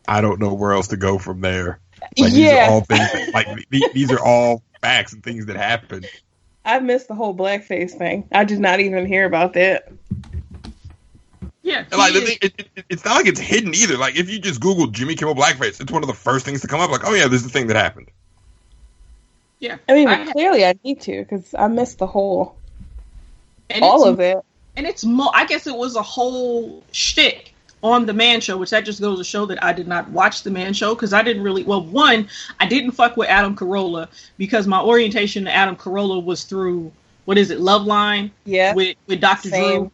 I don't know where else to go from there. Yeah. These are all things these are all facts and things that happened. I missed the whole blackface thing. I did not even hear about that. Yeah. And like, the thing, it's not like it's hidden either. Like, if you just Google Jimmy Kimmel blackface, it's one of the first things to come up. Like, oh yeah, this is the thing that happened. Yeah. I mean, clearly I need to, because I missed the whole, all of it. And it's more, I guess it was a whole shtick on the Man Show, which that just goes to show that I did not watch the Man Show, because I didn't really, one, I didn't fuck with Adam Carolla, because my orientation to Adam Carolla was through, Loveline? Yeah. With Dr. Drew.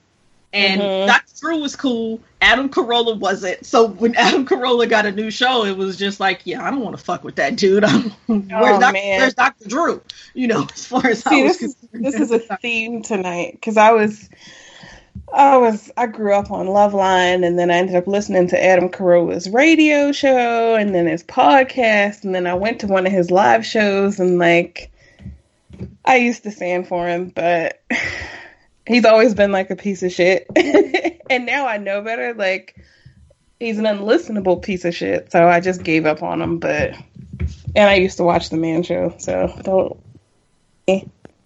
And Dr. Drew was cool. Adam Carolla wasn't. So when Adam Carolla got a new show, it was just like, yeah, I don't want to fuck with that dude. Where's Dr. Drew? As far as this is a theme tonight, because I grew up on Loveline, and then I ended up listening to Adam Carolla's radio show, and then his podcast, and then I went to one of his live shows, and like, I used to stand for him, but he's always been like a piece of shit. And now I know better. Like, he's an unlistenable piece of shit. So I just gave up on him. And I used to watch the Man Show. So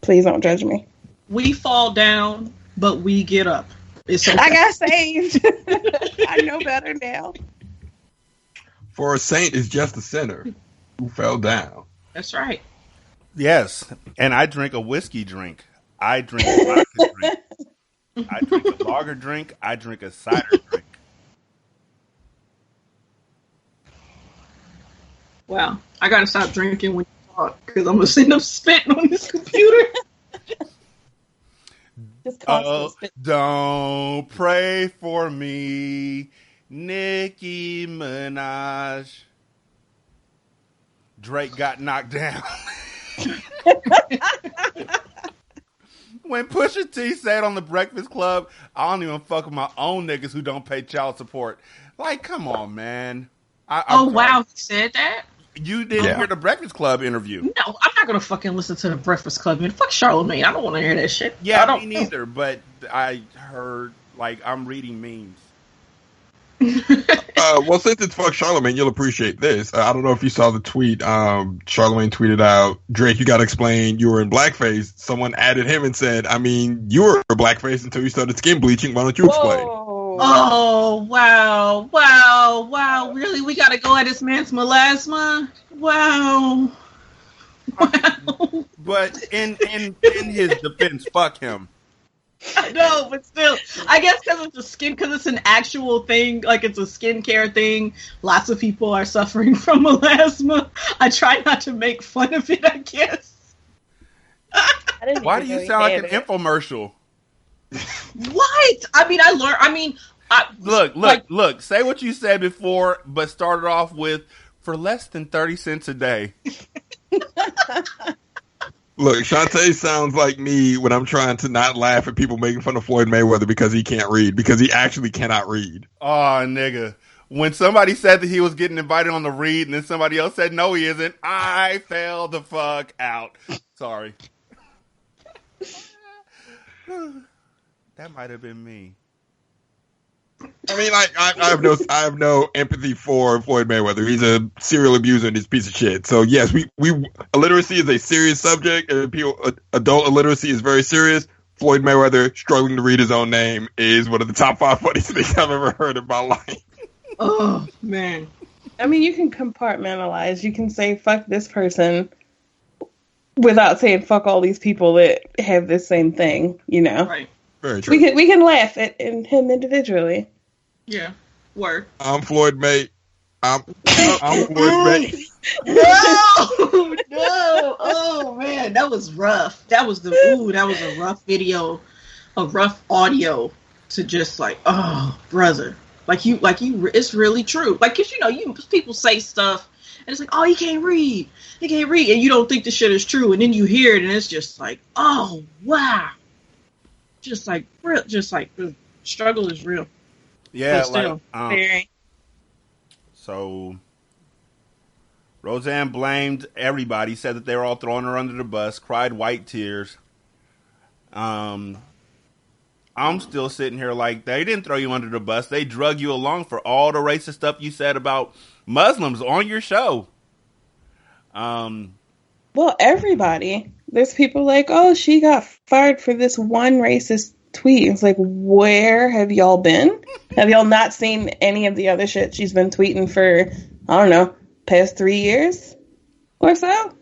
please don't judge me. We fall down, but we get up. It's okay. I got saved. I know better now. For a saint is just a sinner who fell down. That's right. Yes. And I drink a whiskey drink. I drink a vodka drink. I drink a lager drink. I drink a cider drink. Wow. I gotta stop drinking when you talk, because I'm gonna end up spitting on this computer. Don't pray for me, Nicki Minaj. Drake got knocked down. When Pusha T said on the Breakfast Club, I don't even fuck with my own niggas who don't pay child support. Like, come on, man. Wow, he said that? You didn't hear the Breakfast Club interview. No, I'm not going to fucking listen to the Breakfast Club. Man, fuck Charlamagne. I don't want to hear that shit. Yeah, me neither, but I heard, like, I'm reading memes. Well, since it's fuck Charlamagne, you'll appreciate this. I don't know if you saw the tweet. Charlamagne tweeted out, Drake, you got to explain you were in blackface. Someone added him and said, I mean, you were in blackface until you started skin bleaching. Why don't you explain? Oh, wow. Really? We got to go at this man's melasma? Wow. But in his defense, fuck him. I know, but still, I guess because it's an actual thing, like it's a skincare thing. Lots of people are suffering from melasma. I try not to make fun of it, I guess. Why do you sound like an infomercial? What? Look. Say what you said before, but started off with, for less than 30 cents a day. Look, Shantae sounds like me when I'm trying to not laugh at people making fun of Floyd Mayweather because he can't read, because he actually cannot read. Oh, nigga. When somebody said that he was getting invited on the read and then somebody else said no he isn't, I fell the fuck out. Sorry. That might have been me. I mean, I have no empathy for Floyd Mayweather. He's a serial abuser and he's a piece of shit. So yes, illiteracy is a serious subject, and adult illiteracy is very serious. Floyd Mayweather struggling to read his own name is one of the top 5 funniest things I've ever heard in my life. Oh man. I mean, you can compartmentalize. You can say fuck this person without saying fuck all these people that have this same thing. You know. Right. Very true. We can laugh at him individually. Yeah. Word. I'm Floyd May. I'm Floyd May. No. Oh man, that was rough. That was a rough video, a rough audio to just like, oh brother, like you, it's really true. Like, 'cause people say stuff and it's like, oh, he can't read, and you don't think the shit is true, and then you hear it and it's just like, oh wow. Just like the struggle is real. Yeah, still, like so. Roseanne blamed everybody. Said that they were all throwing her under the bus. Cried white tears. I'm still sitting here like, they didn't throw you under the bus. They drug you along for all the racist stuff you said about Muslims on your show. Well, everybody. There's people like, oh, she got fired for this one racist tweet. It's like, where have y'all been? Have y'all not seen any of the other shit she's been tweeting for, I don't know, past 3 years or so?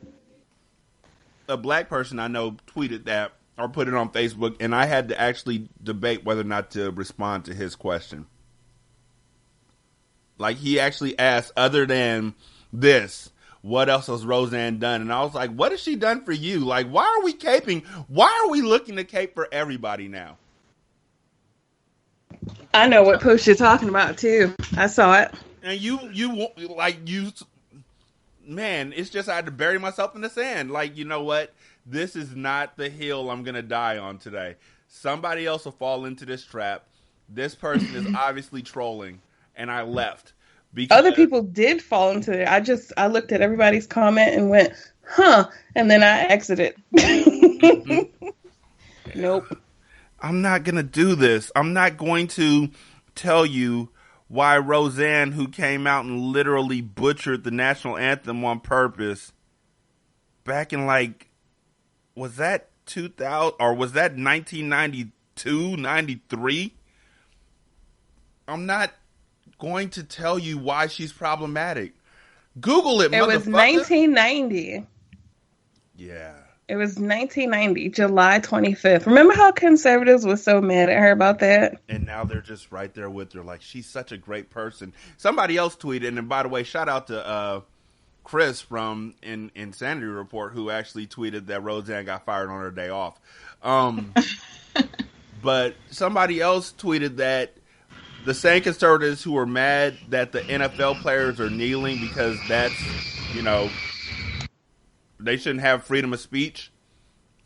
A black person I know tweeted that or put it on Facebook, and I had to actually debate whether or not to respond to his question. Like, he actually asked, other than this, what else has Roseanne done? And I was like, what has she done for you? Like, why are we caping? Why are we looking to cape for everybody now? I know what post you're talking about, too. I saw it. And man, it's just I had to bury myself in the sand. Like, you know what? This is not the hill I'm going to die on today. Somebody else will fall into this trap. This person is obviously trolling, and I left. Because other people did fall into it. I looked at everybody's comment and went, huh, and then I exited. Nope. I'm not going to do this. I'm not going to tell you why Roseanne, who came out and literally butchered the national anthem on purpose back in, like, was that 2000 or was that 1992, 93? I'm not going to tell you why she's problematic. Google it, motherfucker. It was 1990. Yeah. It was 1990, July 25th. Remember how conservatives were so mad at her about that? And now they're just right there with her. Like, she's such a great person. Somebody else tweeted, and by the way, shout out to Chris from Insanity Report, who actually tweeted that Roseanne got fired on her day off. But somebody else tweeted that the same conservatives who are mad that the NFL players are kneeling because that's, they shouldn't have freedom of speech,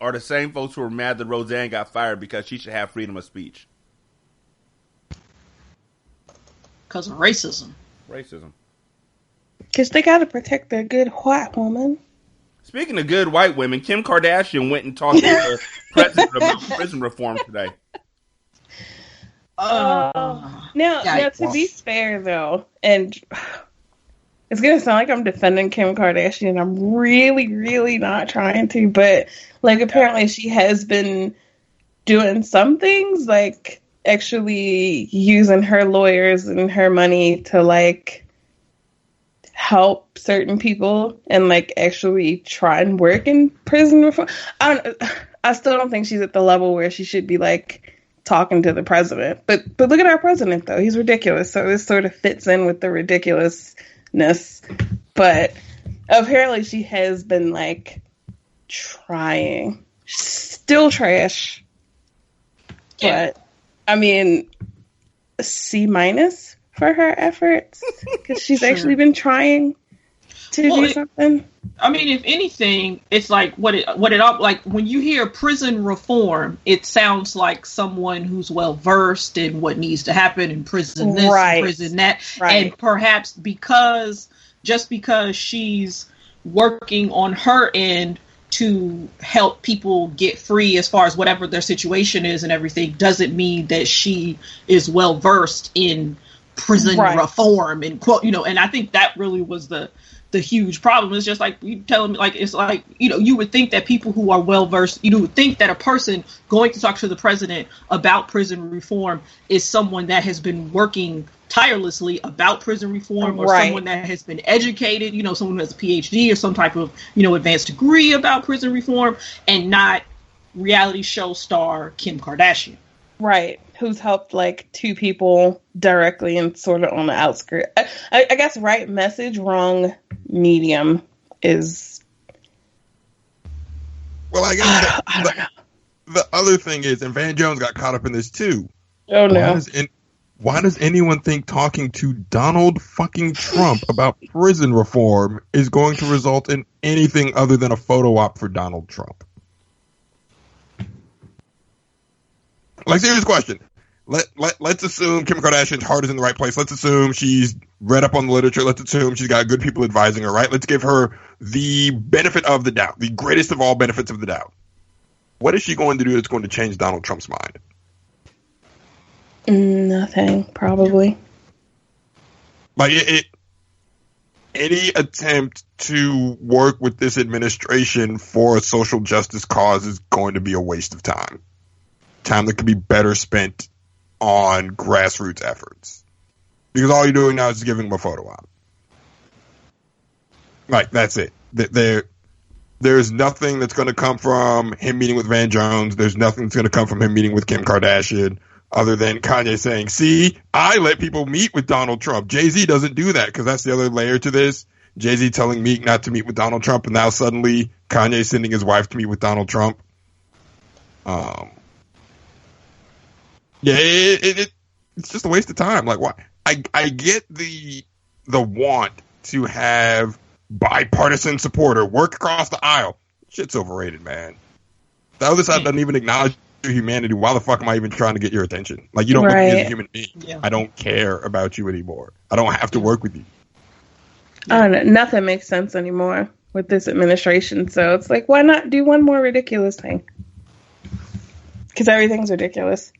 are the same folks who are mad that Roseanne got fired because she should have freedom of speech. Because of racism. Racism. Because they got to protect their good white woman. Speaking of good white women, Kim Kardashian went and talked to the president about prison reform today. Now, to be fair, though, and it's going to sound like I'm defending Kim Kardashian. I'm really, really not trying to. But, like, apparently she has been doing some things, like, actually using her lawyers and her money to, like, help certain people and, like, actually try and work in prison reform. I still don't think she's at the level where she should be, like, talking to the president. But look at our president, though. He's ridiculous. So this sort of fits in with the ridiculousness. But apparently she has been, like, trying. Still trash. Yeah. But, I mean, C- for her efforts. Because she's actually been trying to do something. I mean, if anything, it's like like when you hear prison reform, it sounds like someone who's well versed in what needs to happen in prison this, prison that, and perhaps because she's working on her end to help people get free as far as whatever their situation is and everything, doesn't mean that she is well versed in prison reform and and I think that really was the huge problem. Is just like you telling me, like, it's like, you would think that people who are well versed, you would think that a person going to talk to the president about prison reform is someone that has been working tirelessly about prison reform, or someone that has been educated, someone who has a PhD or some type of, advanced degree about prison reform, and not reality show star Kim Kardashian. Right. Who's helped, like, two people directly and sort of on the outskirts. I guess right message, wrong medium is... Well, I guess I don't know. The other thing is, and Van Jones got caught up in this too. Oh, no. Why does anyone think talking to Donald fucking Trump about prison reform is going to result in anything other than a photo op for Donald Trump? Like, serious question. Let's assume Kim Kardashian's heart is in the right place. Let's assume she's read up on the literature. Let's assume she's got good people advising her, right? Let's give her the benefit of the doubt, the greatest of all benefits of the doubt. What is she going to do that's going to change Donald Trump's mind? Nothing, probably. Like, any attempt to work with this administration for a social justice cause is going to be a waste of time. Time that could be better spent on grassroots efforts. Because all you're doing now is giving them a photo op. Like, that's it. There's nothing that's going to come from him meeting with Van Jones. There's nothing that's going to come from him meeting with Kim Kardashian, other than Kanye saying, see, I let people meet with Donald Trump. Jay-Z doesn't do that, because that's the other layer to this. Jay-Z telling Meek not to meet with Donald Trump, and now suddenly Kanye sending his wife to meet with Donald Trump. Yeah, it's just a waste of time. Like, why? I get the want to have bipartisan support or work across the aisle. Shit's overrated, man. The other side doesn't even acknowledge your humanity. Why the fuck am I even trying to get your attention? Like, you don't look at me as a human being. Yeah. I don't care about you anymore. I don't have to work with you. I don't know. Nothing makes sense anymore with this administration. So it's like, why not do one more ridiculous thing? Because everything's ridiculous.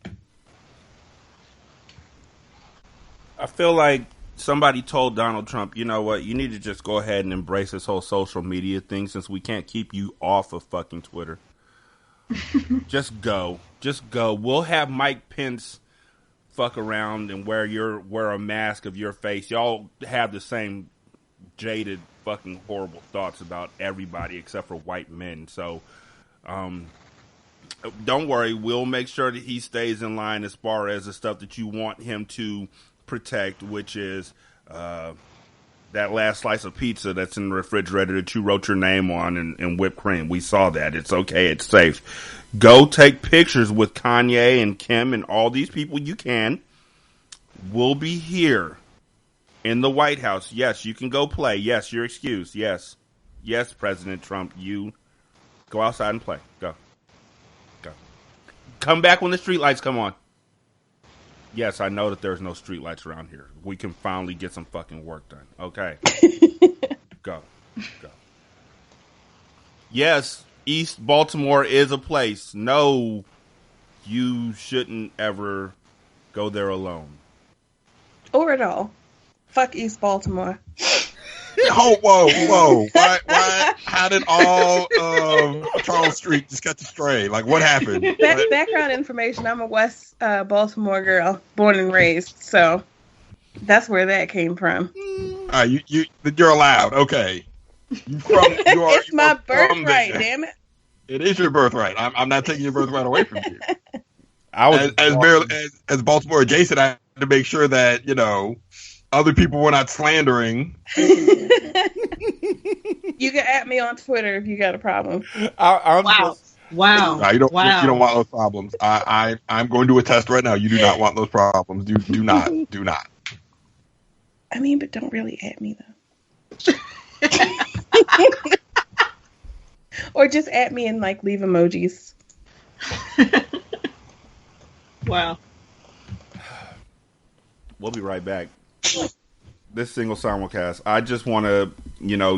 I feel like somebody told Donald Trump, you know what, you need to just go ahead and embrace this whole social media thing, since we can't keep you off of fucking Twitter. Just go. We'll have Mike Pence fuck around and wear a mask of your face. Y'all have the same jaded fucking horrible thoughts about everybody except for white men. So don't worry, we'll make sure that he stays in line as far as the stuff that you want him to protect, which is that last slice of pizza that's in the refrigerator that you wrote your name on and whipped cream. We saw that. It's okay. It's safe. Go take pictures with Kanye and Kim and all these people you can. We'll be here in the White House. Yes, you can go play. Yes, you're excused. Yes, President Trump, you go outside and play. Go. Come back when the street lights come on. Yes, I know that there's no street lights around here. We can finally get some fucking work done. Okay. Go. Yes, East Baltimore is a place. No, you shouldn't ever go there alone. Or at all. Fuck East Baltimore. Oh, whoa. Why? How did all Charles Street just catch a stray? Like, what happened? Background information. I'm a West Baltimore girl, born and raised. So that's where that came from. You're allowed. Okay. It's my birthright, damn it. It is your birthright. I'm not taking your birthright away from you. As Baltimore adjacent, I had to make sure that, other people were not slandering. You can at me on Twitter if you got a problem. Wow. No, you don't want those problems. I'm going to attest right now. You do not want those problems. Do not. I mean, but don't really at me though. Or just at me and leave emojis. Wow. We'll be right back. This single simulcast. I just want to,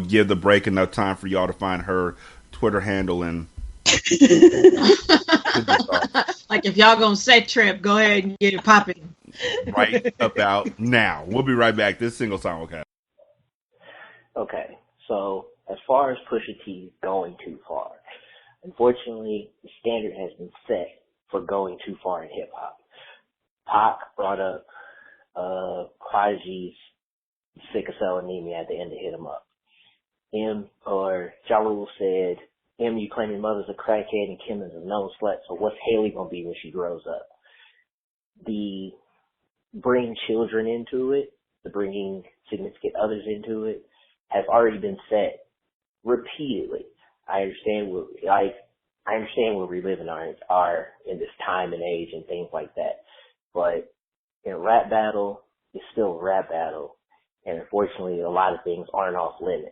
give the break enough time for y'all to find her Twitter handle and. Like if y'all gonna set trip, go ahead and get it popping. Right about now. We'll be right back. This single simulcast. Okay, so as far as Pusha T going too far, unfortunately, the standard has been set for going too far in hip hop. Pac brought up Prodigy's Sick of Selling Me at the end to Hit 'Em Up. Ja Rule said, you claim your mother's a crackhead and Kim is a known slut, so what's Haley gonna be when she grows up? The bringing children into it, the bringing significant others into it, has already been said repeatedly. I understand where we live are in this time and age and things like that, but in a rap battle, it's still a rap battle, and unfortunately, a lot of things aren't off limits.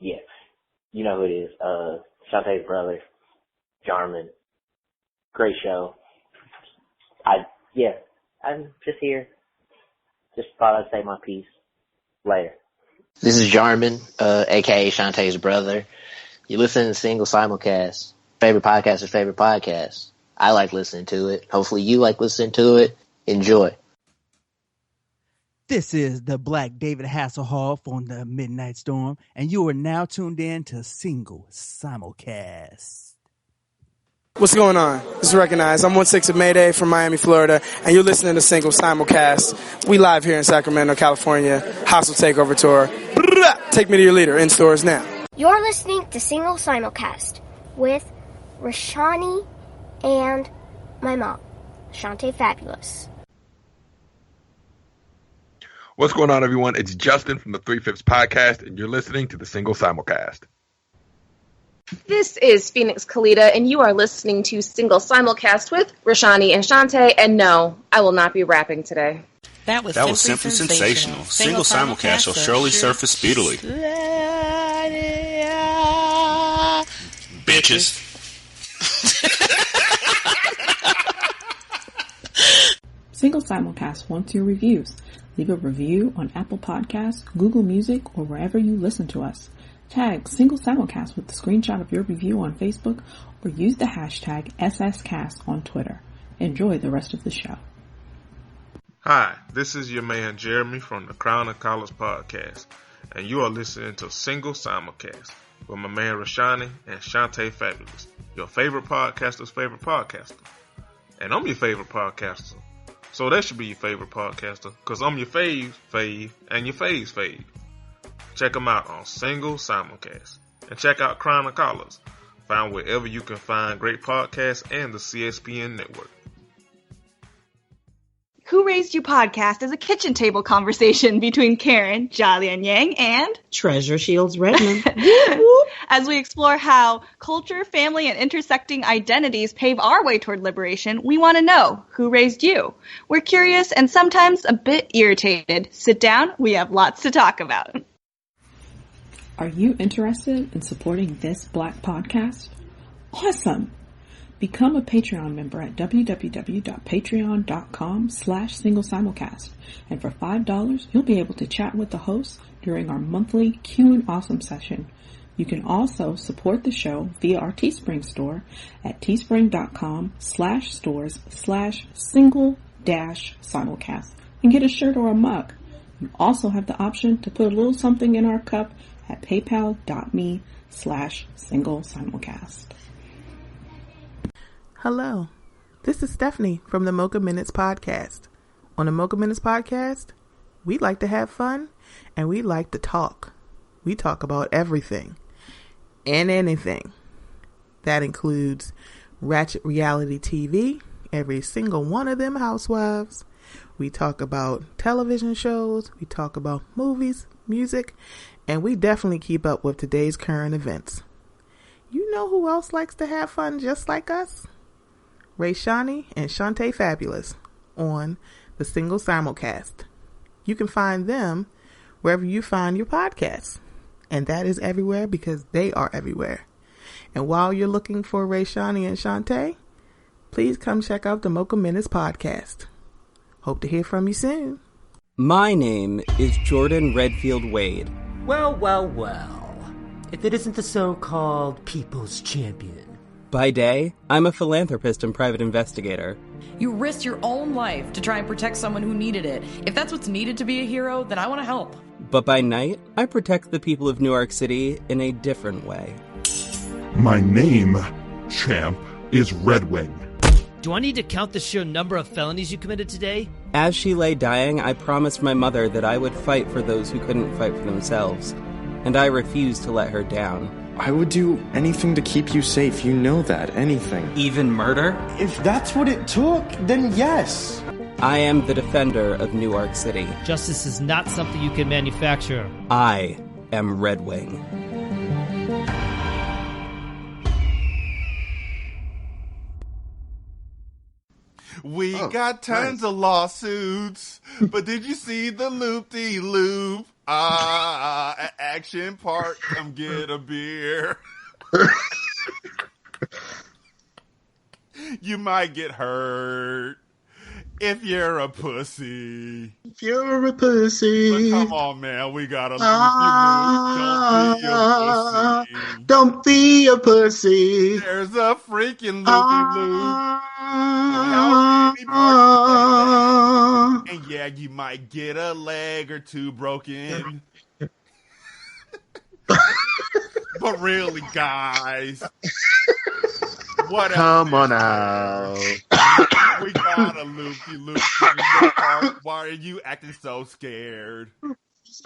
Yeah, you know who it is. Shantae's brother, Jarman. Great show. I'm just here. Just thought I'd say my piece. Later. This is Jarman, aka Shantae's brother. You listen to Single Simulcast. Favorite podcast. I like listening to it. Hopefully you like listening to it. Enjoy. This is the Black David Hasselhoff on the Midnight Storm, and you are now tuned in to Single Simulcast. What's going on? This is Recognize. I'm 1/6 of Mayday from Miami, Florida, and you're listening to Single Simulcast. We live here in Sacramento, California. Hostile Takeover Tour. Take me to your leader. In stores now. You're listening to Single Simulcast with Rashani and my mom, Shantae Fabulous. What's going on, everyone? It's Justin from the Fifs Podcast, and you're listening to the Single Simulcast. This is Phoenix Kalita, and you are listening to Single Simulcast with Rashani and Shantae, and no, I will not be rapping today. That was simply sensational. Single Simulcast shall surely surface speedily. Bitches. Single Simulcast wants your reviews. Leave a review on Apple Podcasts, Google Music, or wherever you listen to us. Tag Single Simulcast with the screenshot of your review on Facebook, or use the hashtag SSCast on Twitter. Enjoy the rest of the show. Hi, this is your man Jeremy from the Crown of College Podcast, and you are listening to Single Simulcast with my man Rashani and Shantae Fabulous, your favorite podcaster's favorite podcaster. And I'm your favorite podcaster. So that should be your favorite podcaster, because I'm your fave, and your fave's fave. Check them out on Single Simulcast. And check out Crown of Collars, found wherever you can find great podcasts and the CSPN network. Who Raised You podcast is a kitchen table conversation between Karen, Jolly Yang, and Treasure Shields Redmond. As we explore how culture, family, and intersecting identities pave our way toward liberation, we want to know, who raised you? We're curious and sometimes a bit irritated. Sit down, we have lots to talk about. Are you interested in supporting this Black podcast? Awesome! Become a Patreon member at www.patreon.com/singlesimulcast. And for $5, you'll be able to chat with the hosts during our monthly Q and Awesome session. You can also support the show via our Teespring store at teespring.com/stores/single-simulcast and get a shirt or a mug. You also have the option to put a little something in our cup at paypal.me/singlesimulcast. Hello, this is Stephanie from the Mocha Minutes Podcast. On the Mocha Minutes Podcast, we like to have fun and we like to talk. We talk about everything and anything. That includes ratchet reality TV, every single one of them housewives. We talk about television shows, we talk about movies, music, and we definitely keep up with today's current events. You know who else likes to have fun just like us? Rayshani and Shantae Fabulous on the Single Simulcast. You can find them wherever you find your podcasts. And that is everywhere because they are everywhere. And while you're looking for Rayshani and Shantae, please come check out the Mocha Minutes Podcast. Hope to hear from you soon. My name is Jordan Redfield Wade. Well, well, well. If it isn't the so-called People's Champion. By day, I'm a philanthropist and private investigator. You risked your own life to try and protect someone who needed it. If that's what's needed to be a hero, then I want to help. But by night, I protect the people of Newark City in a different way. My name, champ, is Redwing. Do I need to count the sheer number of felonies you committed today? As she lay dying, I promised my mother that I would fight for those who couldn't fight for themselves. And I refused to let her down. I would do anything to keep you safe, you know that, anything. Even murder? If that's what it took, then yes. I am the defender of Newark City. Justice is not something you can manufacture. I am Redwing. We got tons of lawsuits, but did you see the loop-de-loop? At Action Park, come get a beer. You might get hurt if you're a pussy. If you're a pussy. But come on, man, we gotta loop-de-loop. Don't be a pussy. There's a freaking loop-de-loop. And yeah, you might get a leg or two broken. But really, guys, what come on out. We got a loop-de-loop. Why are you acting so scared?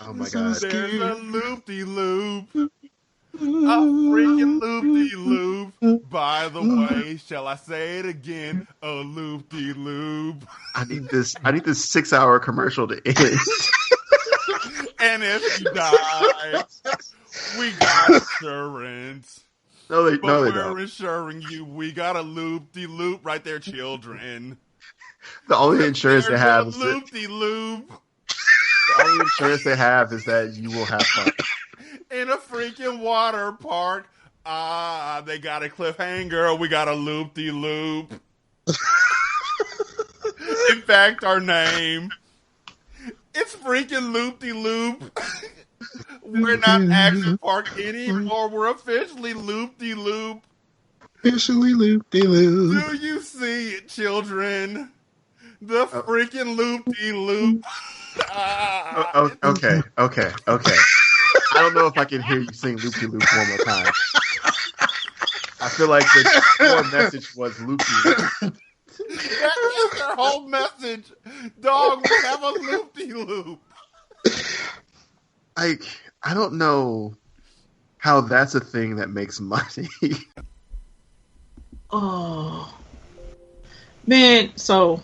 Oh my god. There's a loop-de-loop. A freaking loop-de-loop. By the way, shall I say it again? A loop-de-loop. I need this 6-hour commercial to end. And if you die, we got insurance. No, they don't. We're insuring you. We got a loop-de-loop right there, children. The only insurance they have is loop-de-loop. The only insurance they have is that you will have fun. In a freaking water park. They got a cliffhanger. We got a loop-de-loop. In fact, our name, it's freaking loop-de-loop. We're not Action Park anymore. We're officially loop-de-loop. Officially loop-de-loop. Do you see it, children? The freaking loop-de-loop. Okay. I don't know if I can hear you sing loop-de-loop one more time. I feel like the core message was loop-de-loop. That is their whole message. Dog, we have a loop-de-loop. Like, I don't know how that's a thing that makes money. Oh. Man, so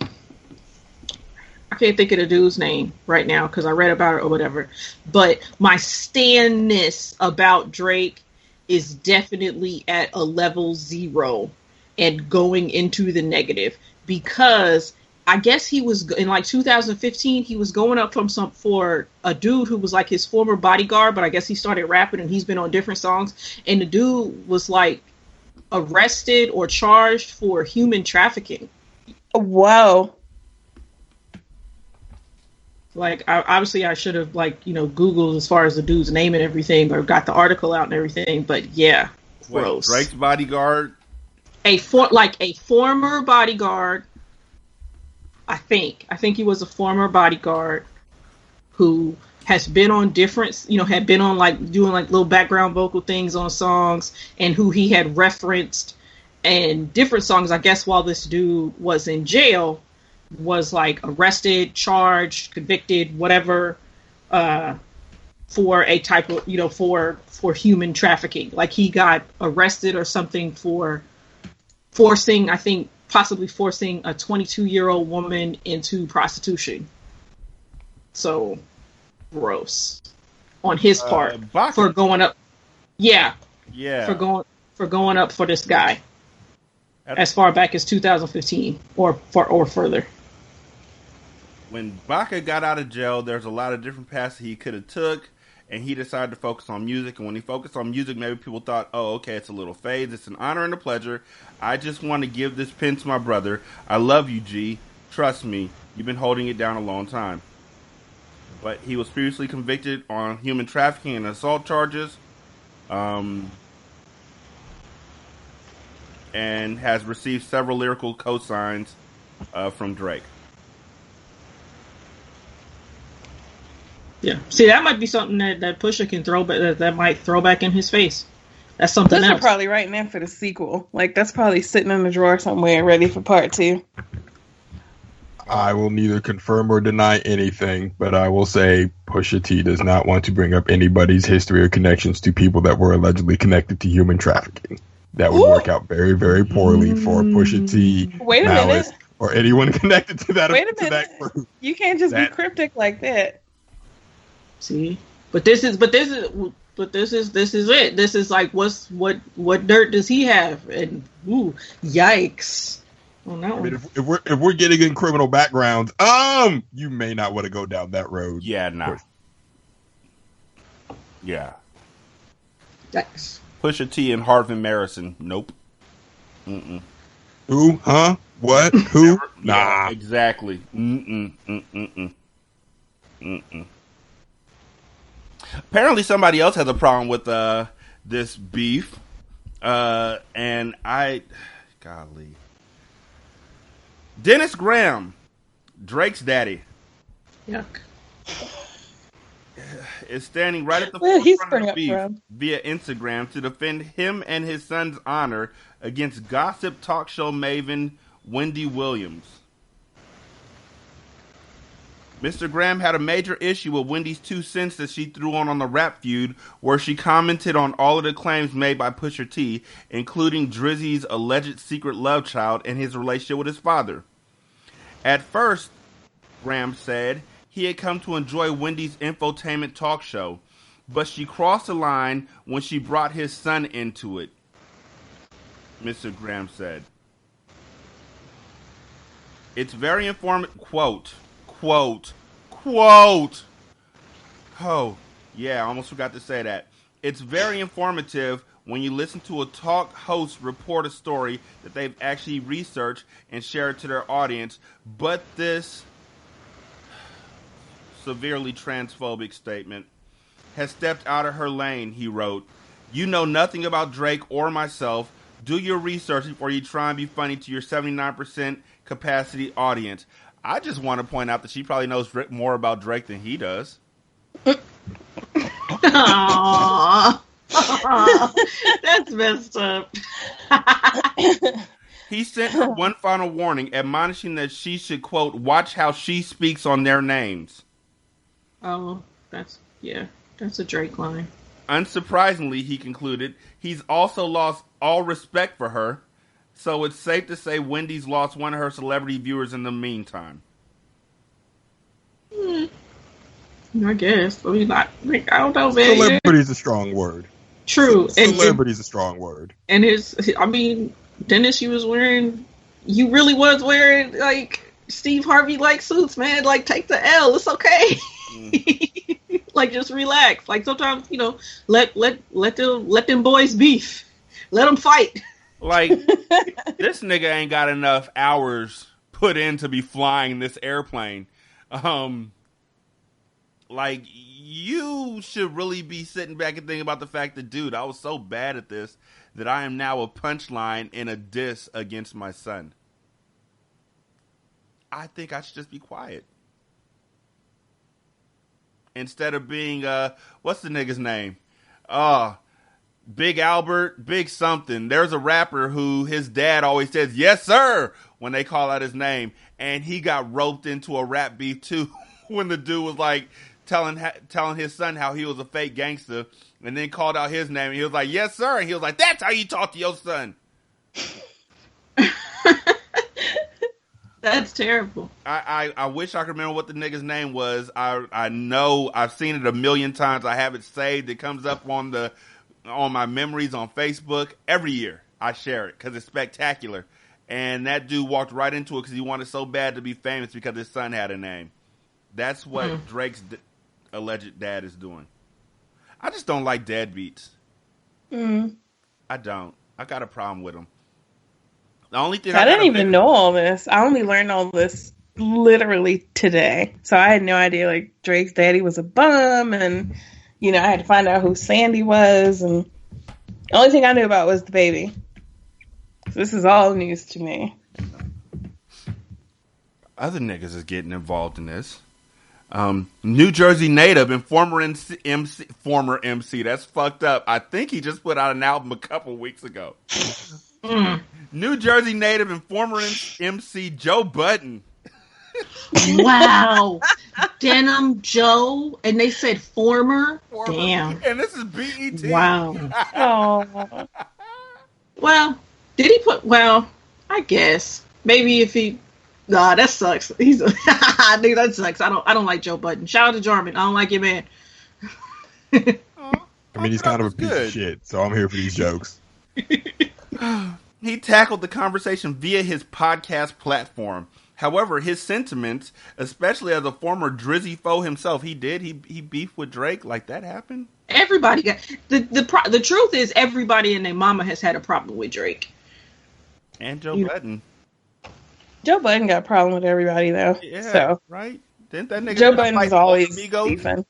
I can't think of the dude's name right now because I read about it or whatever. But my stanness about Drake is definitely at a level 0 and going into the negative because I guess he was in like 2015. He was going up for a dude who was like his former bodyguard, but I guess he started rapping and he's been on different songs. And the dude was like arrested or charged for human trafficking. Whoa. Like, obviously I should have, like, Googled as far as the dude's name and everything, or got the article out and everything, but yeah, gross. Drake's bodyguard? A former bodyguard, I think he was a former bodyguard who has been on different, had been on, like, doing, like, little background vocal things on songs, and who he had referenced in different songs, I guess, while this dude was in jail, was, like, arrested, charged, convicted, whatever, for a type of, for human trafficking. Like, he got arrested or something for possibly forcing a 22-year-old woman into prostitution. So, gross on his part for going up. Yeah. For going up for this guy as far back as 2015 or further. When Baca got out of jail, there's a lot of different paths he could have took, and he decided to focus on music. And when he focused on music, maybe people thought, oh, okay, it's a little phase. It's an honor and a pleasure. I just want to give this pen to my brother. I love you, G. Trust me, you've been holding it down a long time. But he was previously convicted on human trafficking and assault charges, and has received several lyrical cosigns from Drake. Yeah. See, that might be something that Pusha can throw, but that might throw back in his face. That's something else. Pusha probably writing that for the sequel. Like, that's probably sitting in the drawer somewhere, ready for part 2. I will neither confirm or deny anything, but I will say Pusha T does not want to bring up anybody's history or connections to people that were allegedly connected to human trafficking. That would work out very, very poorly for Pusha T, Wait a minute. or anyone connected to that. Wait a minute. You can't just be cryptic like that. See, but this is it. This is like, what dirt does he have? And yikes. On that one. If we're getting in criminal backgrounds, you may not want to go down that road. Yeah, nah. Yeah. Yikes. Pusha T and Harvin Marison. Nope. Mm-mm. Who? Huh? What? Who? Nah. Yeah, exactly. Mm-mm. Apparently somebody else has a problem with this beef. And golly. Dennis Graham, Drake's daddy. Yuck. Is standing right at the forefront of the beef via Instagram to defend him and his son's honor against gossip talk show maven Wendy Williams. Mr. Graham had a major issue with Wendy's 2 cents that she threw on the rap feud, where she commented on all of the claims made by Pusha T, including Drizzy's alleged secret love child and his relationship with his father. At first, Graham said, he had come to enjoy Wendy's infotainment talk show, but she crossed the line when she brought his son into it, Mr. Graham said. It's very informative, quote. Oh, yeah, I almost forgot to say that. It's very informative when you listen to a talk host report a story that they've actually researched and shared to their audience, but this severely transphobic statement has stepped out of her lane, he wrote. You know nothing about Drake or myself. Do your research before you try and be funny to your 79% capacity audience. I just want to point out that she probably knows more about Drake than he does. Aww. That's messed up. He sent her one final warning, admonishing that she should, quote, watch how she speaks on their names. Oh, that's a Drake line. Unsurprisingly, he concluded, he's also lost all respect for her. So it's safe to say Wendy's lost one of her celebrity viewers in the meantime. I guess. I mean, I don't know, man. Celebrity's a strong word. True. Celebrity's a strong word. And Dennis, you really was wearing, like, Steve Harvey-like suits, man. Like, take the L. It's okay. Like, just relax. Like, sometimes, let them boys beef. Let them fight. Like, this nigga ain't got enough hours put in to be flying this airplane. Like, you should really be sitting back and thinking about the fact that, dude, I was so bad at this that I am now a punchline in a diss against my son. I think I should just be quiet. Instead of being, what's the nigga's name? Big Albert, Big something. There's a rapper who his dad always says, yes, sir, when they call out his name. And he got roped into a rap beef, too, when the dude was like telling his son how he was a fake gangster and then called out his name. And he was like, yes, sir. And he was like, that's how you talk to your son. That's terrible. I wish I could remember what the nigga's name was. I know I've seen it a million times. I have it saved. It comes up on my memories on Facebook every year. I share it because it's spectacular. And that dude walked right into it because he wanted so bad to be famous because his son had a name. That's what Drake's alleged dad is doing. I just don't like deadbeats. I don't. I got a problem with them. The only thing I didn't even know all this. I only learned all this literally today. So I had no idea, like, Drake's daddy was a bum, and, you know, I had to find out who Sandy was, and the only thing I knew about was the baby. So this is all news to me. Other niggas is getting involved in this. New Jersey native and former MC, that's fucked up. I think he just put out an album a couple weeks ago. New Jersey native and former MC Joe Budden. Wow. Denim Joe, and they said former. Damn. And this is BET. Wow. Oh. Well, did he put? Well, I guess maybe if he. Nah, that sucks. He's a dude. That sucks. I don't like Joe Budden. Shout out to Jarman. I don't like your man. I mean, he's kind of a piece of shit, so I'm here for these jokes. He tackled the conversation via his podcast platform. However, his sentiments, especially as a former Drizzy foe himself, he beefed with Drake. Like, that happened? Everybody got the truth is everybody and their mama has had a problem with Drake. And Joe Budden. Joe Budden got a problem with everybody though. Yeah, so. Right? Didn't that nigga Joe Budden was always beefing.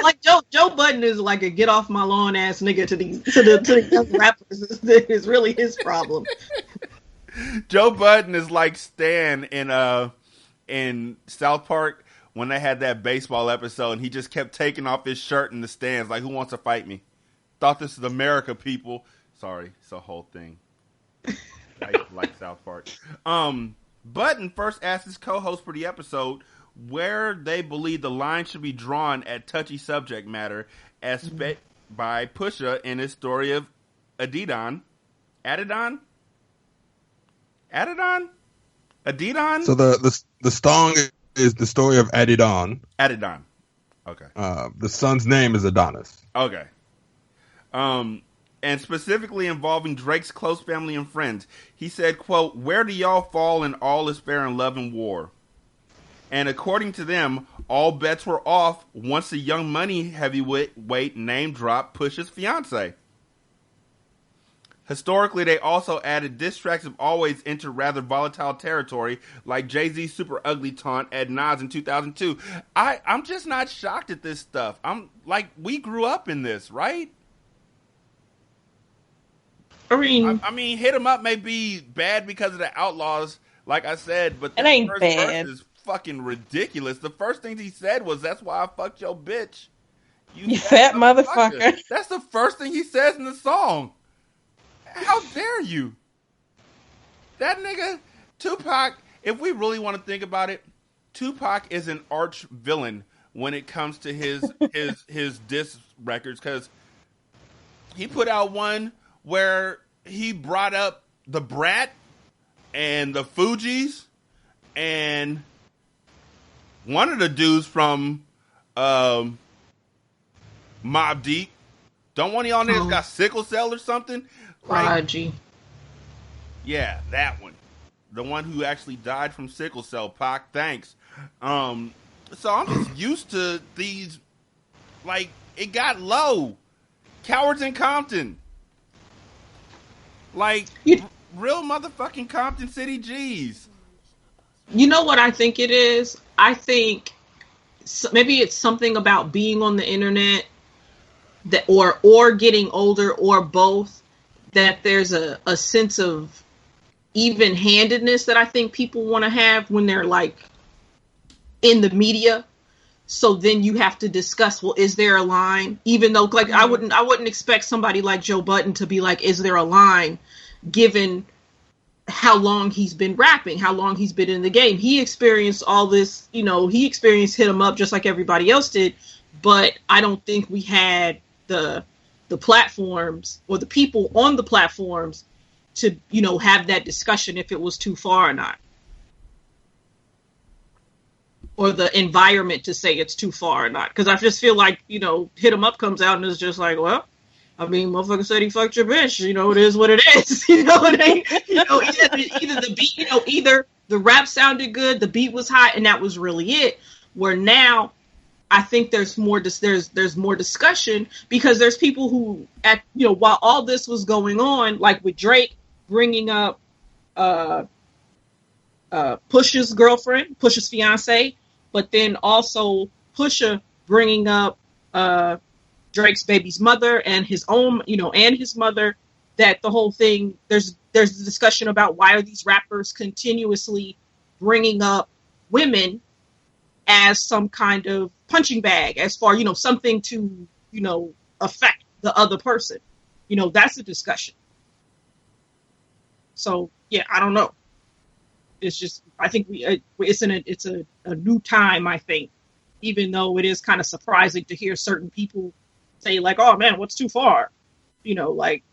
Like Joe Budden is like a get off my lawn ass nigga to the young rappers. Is really his problem. Joe Budden is like Stan in South Park when they had that baseball episode and he just kept taking off his shirt in the stands like, who wants to fight me? Thought this is America, people. Sorry, it's a whole thing. I like South Park. Budden first asked his co-host for the episode where they believe the line should be drawn at touchy subject matter as spit by Pusha in his story of Adidon. Adidon? So the song is the story of Adidon. Adidon. Okay. The son's name is Adonis. Okay. And specifically involving Drake's close family and friends. He said, quote, where do y'all fall in all is fair in love and war? And according to them, all bets were off once the Young Money heavyweight name dropped Pusha's fiance. Historically, they also added diss tracks have always entered rather volatile territory, like Jay-Z's Super Ugly taunt at Nas in 2002. I'm just not shocked at this stuff. I'm like, we grew up in this, right? I mean, Hit 'Em Up may be bad because of the Outlaws, like I said, but it ain't first bad. verse is fucking ridiculous. The first thing he said was, "That's why I fucked your bitch." You fat motherfucker. That's the first thing he says in the song. How dare you? That nigga, Tupac, if we really want to think about it, Tupac is an arch villain when it comes to his diss records, because he put out one where he brought up the Brat and the Fugees and one of the dudes from Mobb Deep. Don't one of y'all niggas got sickle cell or something? Raji. Yeah, that one. The one who actually died from sickle cell. Pac, thanks. So I'm just used to these, like, it got low. Cowards in Compton. Like, real motherfucking Compton City G's. You know what I think it is? I think maybe it's something about being on the internet that, or getting older, or both, that there's a sense of even-handedness that I think people want to have when they're like in the media. So then you have to discuss, well, is there a line? Even though, like, I wouldn't expect somebody like Joe Budden to be like, is there a line, given how long he's been rapping, how long he's been in the game. He experienced all this, he experienced Hit 'Em Up just like everybody else did, but I don't think we had the platforms or the people on the platforms to, have that discussion if it was too far or not. Or the environment to say it's too far or not. Because I just feel like, Hit 'Em Up comes out and it's just like, well, I mean, motherfucker said he fucked your bitch. It is what it is. It ain't, either the beat, either the rap sounded good, the beat was hot, and that was really it. Where now, I think there's more discussion, because there's people who, while all this was going on, like with Drake bringing up Pusha's girlfriend, Pusha's fiance, but then also Pusha bringing up Drake's baby's mother and his own, and his mother, that the whole thing, there's a discussion about why are these rappers continuously bringing up women as some kind of punching bag, as far, something to, affect the other person. That's a discussion. So, yeah, I don't know. It's just, I think it's a new time, I think, even though it is kind of surprising to hear certain people say, like, oh man, what's too far? Like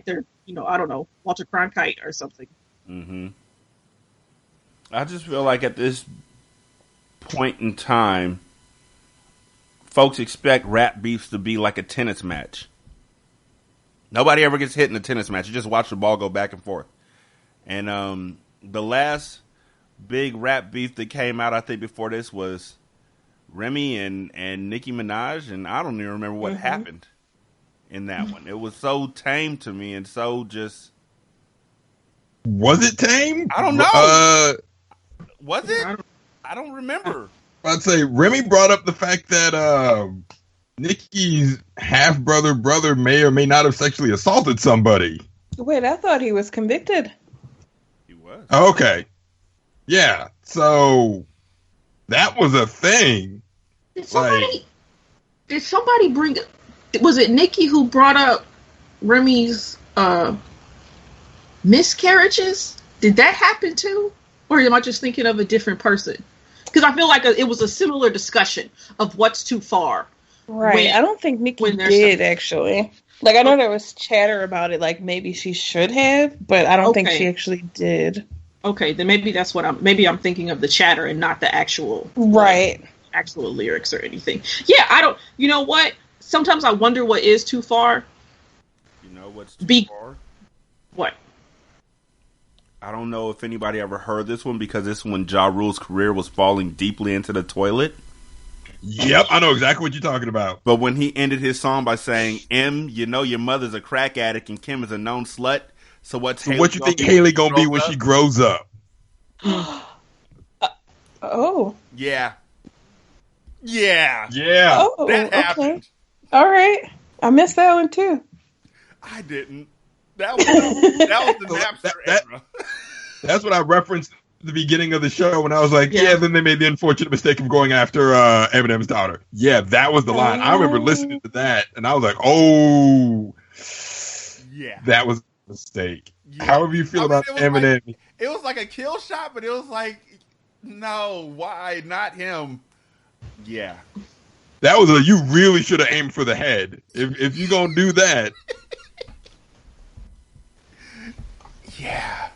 they're, I don't know, Walter Cronkite or something. Mm-hmm. I just feel like at this point in time, folks expect rap beefs to be like a tennis match. Nobody ever gets hit in a tennis match. You just watch the ball go back and forth. And the last big rap beef that came out, I think, before this was Remy and Nicki Minaj, and I don't even remember what happened in that one. It was so tame to me, and so just... Was it tame? I don't know. Was it? I don't remember. I'd say Remy brought up the fact that Nicki's brother may or may not have sexually assaulted somebody. Wait, I thought he was convicted. He was. Okay. Yeah, so that was a thing. Did somebody bring... Was it Nicki who brought up Remy's miscarriages? Did that happen too? Or am I just thinking of a different person? Because I feel like it was a similar discussion of what's too far. Right. I don't think Nicki did, actually. Like, I know there was chatter about it, like maybe she should have, but I don't think she actually did. Okay, then maybe that's what I'm thinking of, the chatter and not the actual... Right. Actual lyrics or anything. Yeah, I don't... You know what? Sometimes I wonder what is too far. You know what's too far? What? I don't know if anybody ever heard this one, because this is when Ja Rule's career was falling deeply into the toilet. Yep, I know exactly what you're talking about. But when he ended his song by saying, you know your mother's a crack addict and Kim is a known slut, so what you think Haley gonna be when she grows up? Oh. Yeah. Yeah. Yeah. Oh, that happened. Okay. All right. I missed that one too. I didn't. That was the Napster era. That's what I referenced at the beginning of the show when I was like, then they made the unfortunate mistake of going after Eminem's daughter. Yeah, that was the line. I remember listening to that, and I was like, oh, yeah, that was a mistake. Yeah. However you feel about Eminem. Like, it was like a kill shot, but it was like, no, why not him? Yeah. That was you really should have aimed for the head. If you're going to do that. Yeah.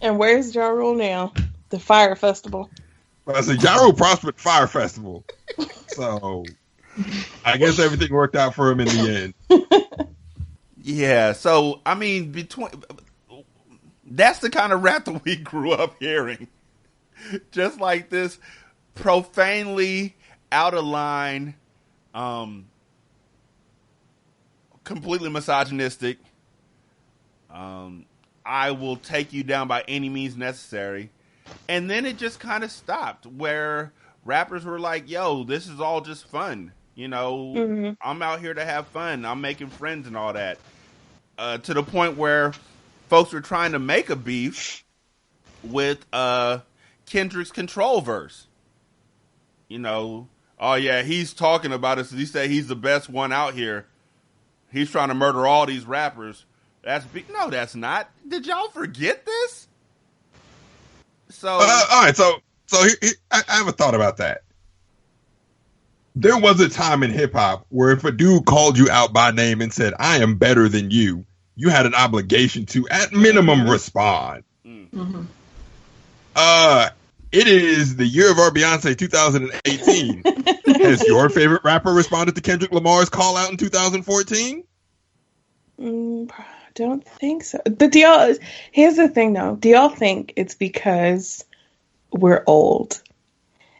And where's Ja Rule now? The Fire Festival. Well, I said Ja Rule prospered Fire Festival. So I guess everything worked out for him in the end. Yeah. So, I mean, that's the kind of rap that we grew up hearing. Just like this profanely out of line, completely misogynistic, I will take you down by any means necessary. And then it just kind of stopped where rappers were like, yo, this is all just fun. You know, I'm out here to have fun. I'm making friends and all that. To the point where folks were trying to make a beef with Kendrick's Control verse. You know, oh yeah, he's talking about us. He said he's the best one out here. He's trying to murder all these rappers. No, that's not. Did y'all forget this? So, all right. So I have a thought about that. There was a time in hip hop where if a dude called you out by name and said, "I am better than you," you had an obligation to, at minimum, respond. Mm-hmm. It is the year of our Beyonce, 2018. Has your favorite rapper responded to Kendrick Lamar's call out in 2014? Don't think so. But here's the thing though. Do y'all think it's because we're old?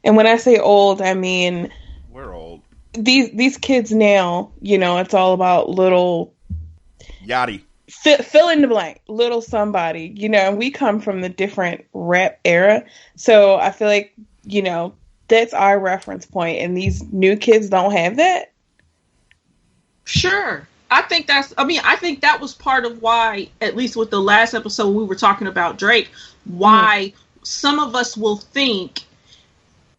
And when I say old, I mean we're old. These kids now, you know, it's all about little Yachty. Fill in the blank, little somebody, you know, and we come from the different rap era. So I feel like, you know, that's our reference point, and these new kids don't have that. Sure. I think that was part of why, at least with the last episode, we were talking about Drake, why some of us will think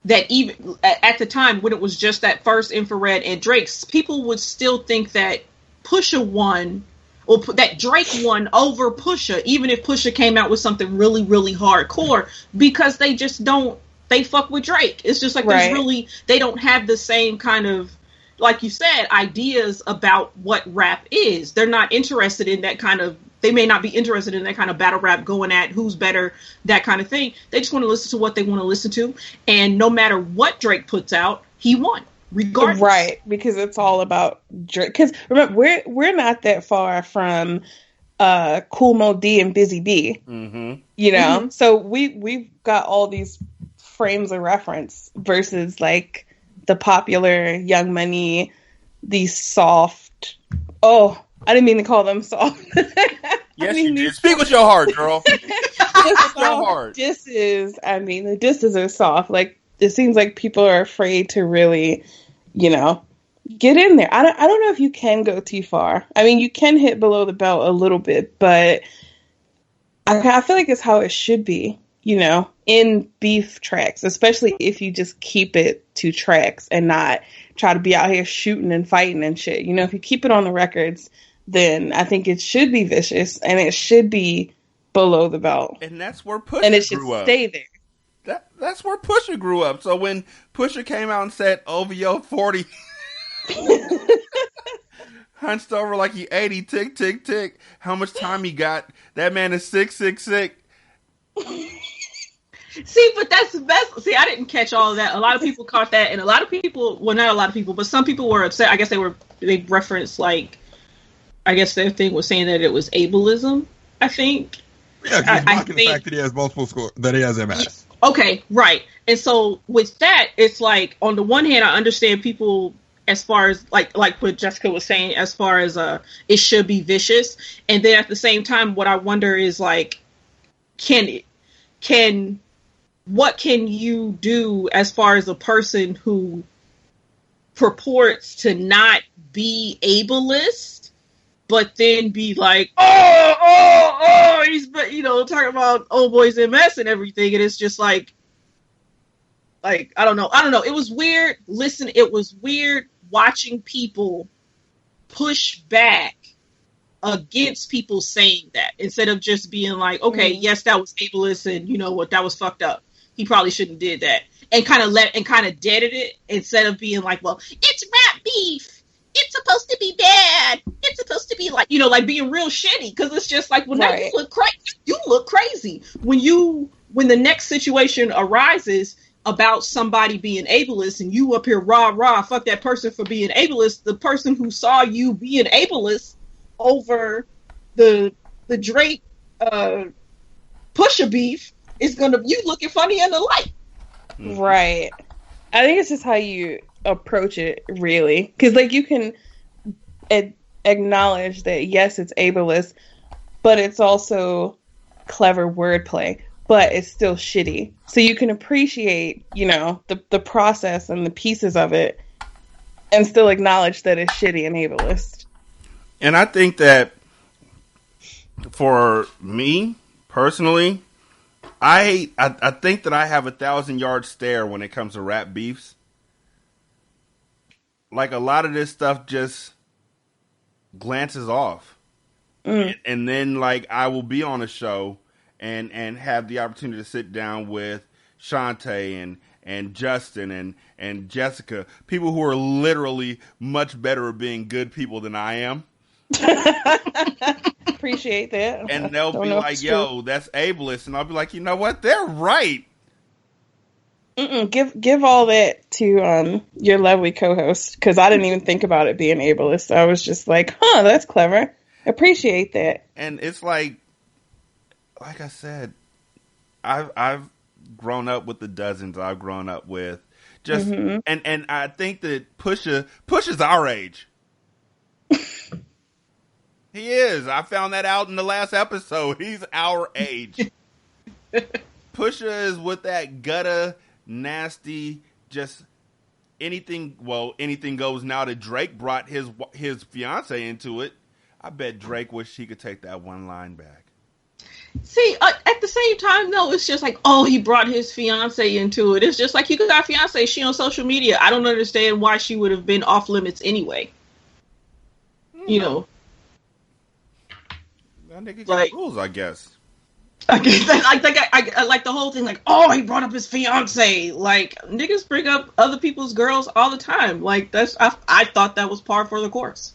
that even at the time when it was just that first Infrared and Drake's, people would still think that Pusha won, or that Drake won over Pusha, even if Pusha came out with something really, really hardcore, because they just don't, they fuck with Drake. It's just like they don't have the same kind of, like you said, ideas about what rap is. They're not interested in that kind of, they may not be interested in that kind of battle rap going at who's better, that kind of thing. They just want to listen to what they want to listen to. And no matter what Drake puts out, he won. Regardless. Right, because it's all about Drake. Because remember, we're not that far from Cool Mo D and Busy B. Mm-hmm. You know, so we've got all these frames of reference versus like the popular Young Money, these soft. Oh, I didn't mean to call them soft. Yes, you did. Speak with your heart, girl. Speak with your heart. The disses are soft. Like, it seems like people are afraid to really, you know, get in there. I don't know if you can go too far. I mean, you can hit below the belt a little bit, but I feel like it's how it should be, you know, in beef tracks, especially if you just keep it to tracks and not try to be out here shooting and fighting and shit. You know, if you keep it on the records, then I think it should be vicious and it should be below the belt. And that's where Pusha and it should grew up. Stay there. That's where Pusha grew up. So when Pusha came out and said OVO 40, hunched over like he 80, tick, tick, tick. How much time he got? That man is 666. See, but that's the best. See, I didn't catch all of that. A lot of people caught that, and a lot of people, well, not a lot of people, but some people were upset. I guess they referenced, like, I guess their thing was saying that it was ableism, I think. Yeah, because he's mocking the fact that he has multiple scores, that he has MS. Okay, right. And so with that, it's like, on the one hand, I understand people as far as, like what Jessica was saying, as far as it should be vicious. And then at the same time, what I wonder is, like, what can you do as far as a person who purports to not be ableist, but then be like, he's, you know, talking about old boys MS and everything, and it's just like I don't know. It was weird. Listen, it was weird watching people push back against people saying that instead of just being like, okay, yes, that was ableist, and you know what, that was fucked up. He probably shouldn't have did that, and kind of deaded it instead of being like, well, it's rap beef. It's supposed to be bad. It's supposed to be like, you know, like being real shitty, because it's just like, well, now you look crazy. You look crazy when the next situation arises about somebody being ableist, and you up here rah fuck that person for being ableist. The person who saw you being ableist over the Drake Pusha beef is gonna, you looking funny in the light. Right. I think it's just how you approach it, really, because like you can acknowledge that yes, it's ableist, but it's also clever wordplay, but it's still shitty. So you can appreciate, you know, the process and the pieces of it and still acknowledge that it's shitty and ableist. And I think that for me personally, I think that I have a 1,000-yard stare when it comes to rap beefs. Like, a lot of this stuff just glances off. And then, like, I will be on a show and have the opportunity to sit down with Shantae and Justin and Jessica, people who are literally much better at being good people than I am. Appreciate that. And they'll be like, yo, that's ableist. And I'll be like, you know what? They're right. Give all that to your lovely co-host, because I didn't even think about it being ableist. I was just like, that's clever. Appreciate that. And it's like I said, I've grown up with the dozens I've grown up with. Just and I think that Pusha's our age. He is. I found that out in the last episode. He's our age. Pusha is with that gutter, nasty, just anything goes now that Drake brought his fiance into it. I bet Drake wished he could take that one line back. See, at the same time, though, it's just like, oh, he brought his fiance into it. It's just like, you got a fiance, she on social media. I don't understand why she would have been off limits anyway. You know. That nigga got rules, I guess. I like the whole thing, like, oh, he brought up his fiance. Like, niggas bring up other people's girls all the time. Like, I thought that was par for the course.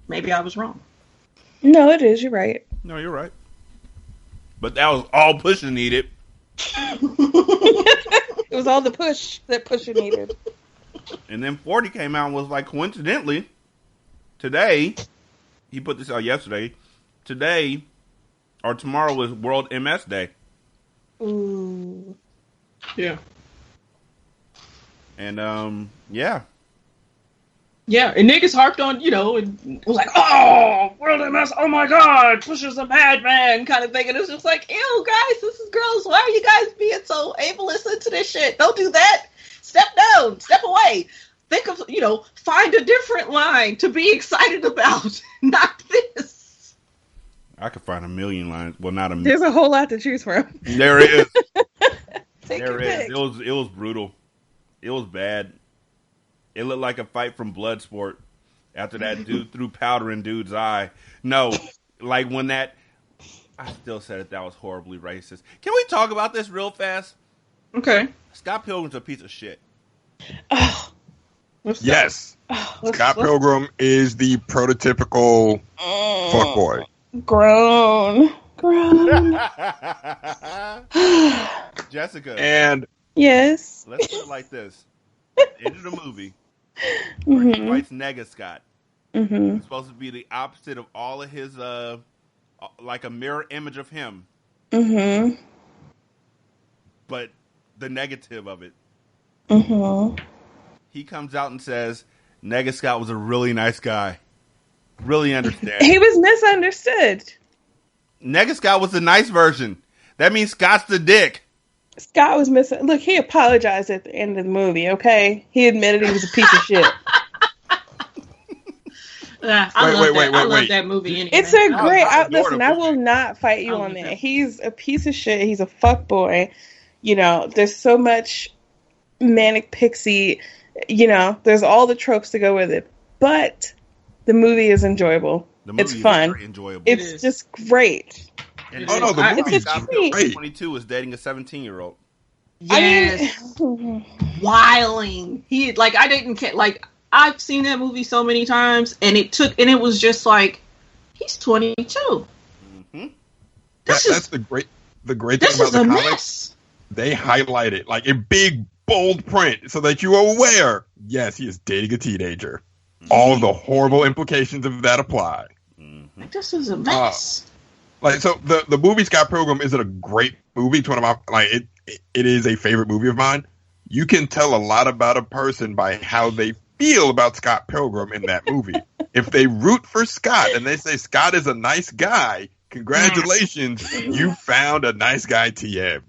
Maybe I was wrong. No, it is. You're right. No, you're right. But that was all Pusha needed. It was all the push that Pusha needed. And then 40 came out and was like, coincidentally, today, he put this out yesterday, today or tomorrow is World MS Day. Ooh. Yeah. And, yeah. Yeah, and niggas harped on, you know, and was like, oh, World MS, oh my God, Pusha's a madman kind of thing. And it was just like, ew, guys, this is gross. Why are you guys being so ableist into this shit? Don't do that. Step down. Step away. Think of, you know, find a different line to be excited about. Not this. I could find a million lines. Well, not a million. There's a whole lot to choose from. There is. There is. It was brutal. It was bad. It looked like a fight from Bloodsport after that dude threw powder in dude's eye. No, like when that... I still said it. That was horribly racist. Can we talk about this real fast? Okay. Scott Pilgrim's a piece of shit. Oh. Yes. Scott Pilgrim is the prototypical fuckboy. Grown. Jessica. And... Yes. Let's put it like this. End of the movie. Where he fights Nega Scott. It's supposed to be the opposite of all of his, like a mirror image of him. But the negative of it. He comes out and says, Nega Scott was a really nice guy. Really understand. He was misunderstood. Nega Scott was the nice version. That means Scott's the dick. Scott was missing. Look, he apologized at the end of the movie, okay? He admitted he was a piece of shit. I love that movie anyway. It's a great... Listen, I will not fight you on that. He's a piece of shit. He's a fuckboy. You know, there's so much manic pixie. You know, there's all the tropes to go with it. But the movie is enjoyable. It's fun. Very enjoyable. It's just great. And the movie Scott Pilgrim 22 is dating a 17-year-old. Yes. Wiling. He, like, I didn't care. Like, I've seen that movie so many times, and it was just like, he's 22. That's the great thing about the comics. They highlight it like in big bold print so that you are aware. Yes, he is dating a teenager. All of the horrible implications of that apply. Like, this is a mess. So the movie Scott Pilgrim isn't a great movie. It's one of my it is a favorite movie of mine. You can tell a lot about a person by how they feel about Scott Pilgrim in that movie. If they root for Scott and they say Scott is a nice guy, Congratulations, you found a nice guy, TM.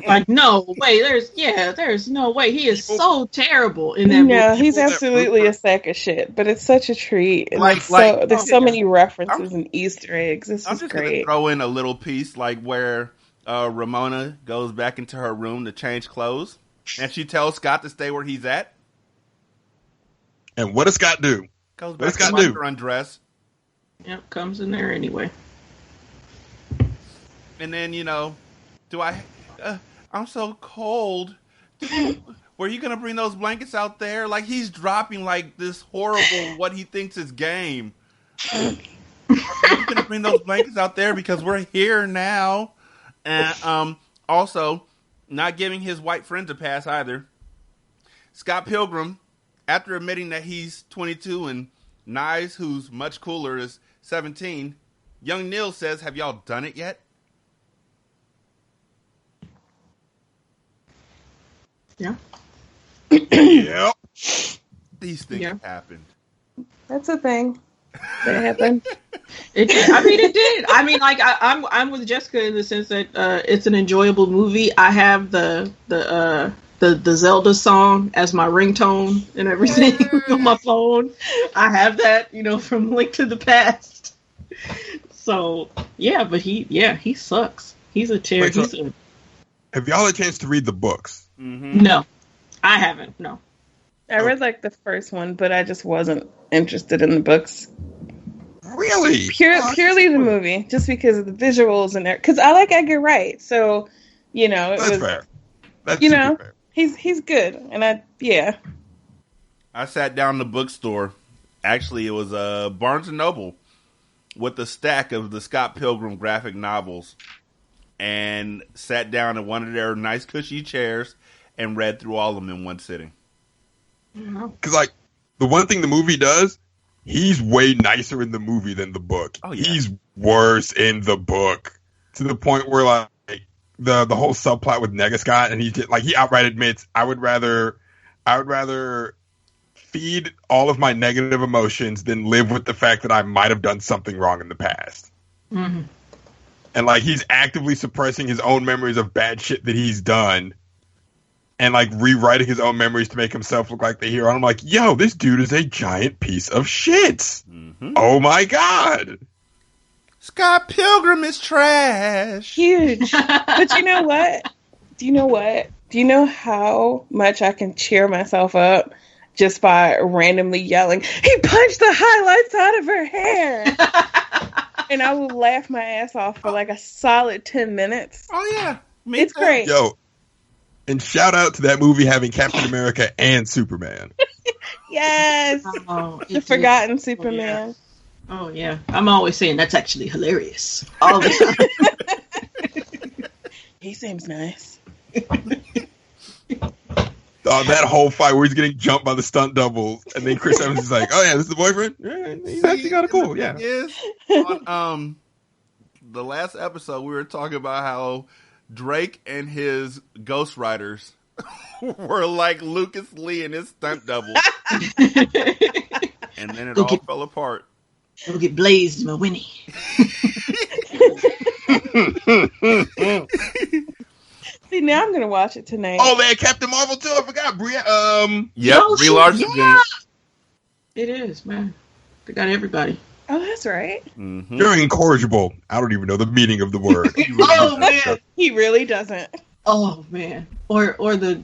Like, no way. There's no way. He is so terrible in that movie. No, he's absolutely a sack of shit, but it's such a treat. And there's so many references and Easter eggs. This is just great. Gonna throw in a little piece like where Ramona goes back into her room to change clothes, and she tells Scott to stay where he's at. And what does Scott do? Goes back to her undress. Yep, comes in there anyway. And then, I'm so cold. Were you going to bring those blankets out there? Like, he's dropping, like, this horrible, what he thinks is game. Are you going to bring those blankets out there? Because we're here now. And also, not giving his white friends a pass either. Scott Pilgrim, after admitting that he's 22 and Nyes, who's much cooler, is 17, young Neil says, have y'all done it yet? Yeah. Yep. These things happened. That's a thing. That happened. It did. I mean, it did. I mean, like I'm with Jessica in the sense that it's an enjoyable movie. I have the Zelda song as my ringtone and everything on my phone. I have that, from Link to the Past. So yeah, but he sucks. He's a terrible. Have y'all had a chance to read the books? Mm-hmm. No, I haven't. No, I read like the first one, but I just wasn't interested in the books. Really? Purely the movie, just because of the visuals and there. Because I like Edgar Wright, so that's fair. That's fair. He's good, and I sat down in the bookstore. Actually, it was Barnes and Noble with a stack of the Scott Pilgrim graphic novels, and sat down in one of their nice cushy chairs and read through all of them in one sitting. Because, like, the one thing the movie does, he's way nicer in the movie than the book. Oh, yeah. He's worse in the book to the point where, like, the whole subplot with Negascott, and he outright admits, I would rather feed all of my negative emotions than live with the fact that I might have done something wrong in the past. Mm-hmm. And, like, he's actively suppressing his own memories of bad shit that he's done. And, like, rewriting his own memories to make himself look like the hero. And I'm like, yo, this dude is a giant piece of shit. Mm-hmm. Oh, my God. Scott Pilgrim is trash. Huge. But you know what? Do you know what? Do you know how much I can cheer myself up just by randomly yelling, he punched the highlights out of her hair? And I will laugh my ass off for like a solid 10 minutes. Oh, yeah. It's great. Yo, and shout out to that movie having Captain America and Superman. Yes. The forgotten Superman. Oh, yeah. I'm always saying that's actually hilarious. All the time. He seems nice. That whole fight where he's getting jumped by the stunt doubles, and then Chris Evans is like, "Oh yeah, this is the boyfriend. Yeah, he's actually kind of cool." Yeah. Yes. On the last episode, we were talking about how Drake and his ghostwriters were like Lucas Lee and his stunt double, and then it all fell apart. It'll get blazed, my Winnie. See, now I'm gonna watch it tonight. Oh, they had Captain Marvel too. I forgot. Brie Brie Larson. Yeah. It is, man. They got everybody. Oh, that's right. Mm-hmm. You're incorrigible. I don't even know the meaning of the word. Oh man, he really doesn't. Oh man, or the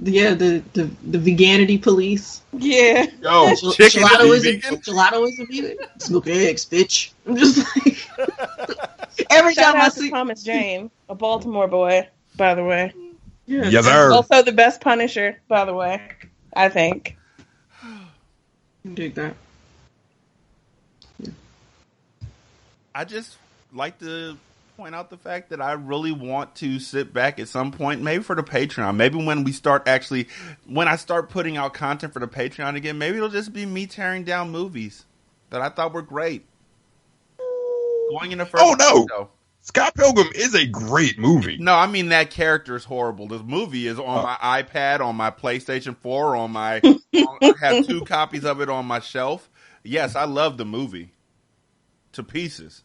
veganity police. Yeah. Yo, gelato is a vegan. Smoke eggs, bitch. I'm just like every Shout time I out see to Thomas Jane, a Baltimore boy, by the way. Yeah. Yes, sir. Also the best Punisher, by the way. I think. Dig that. Yeah. I just like to point out the fact that I really want to sit back at some point, maybe for the Patreon. Maybe when I start putting out content for the Patreon again, maybe it'll just be me tearing down movies that I thought were great. Going in the first episode. Scott Pilgrim is a great movie. No, I mean that character is horrible. This movie is on my iPad, on my PlayStation 4, I have 2 copies of it on my shelf. Yes, I love the movie to pieces.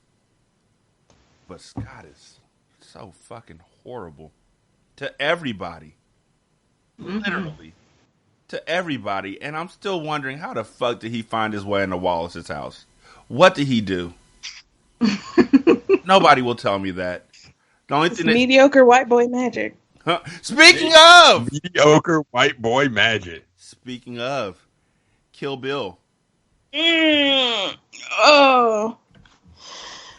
But Scott is so fucking horrible to everybody. Literally. To everybody. And I'm still wondering, how the fuck did he find his way into Wallace's house? What did he do? Nobody will tell me that. The only thing mediocre white boy magic. Huh? Speaking of mediocre white boy magic. Speaking of Kill Bill. Oh.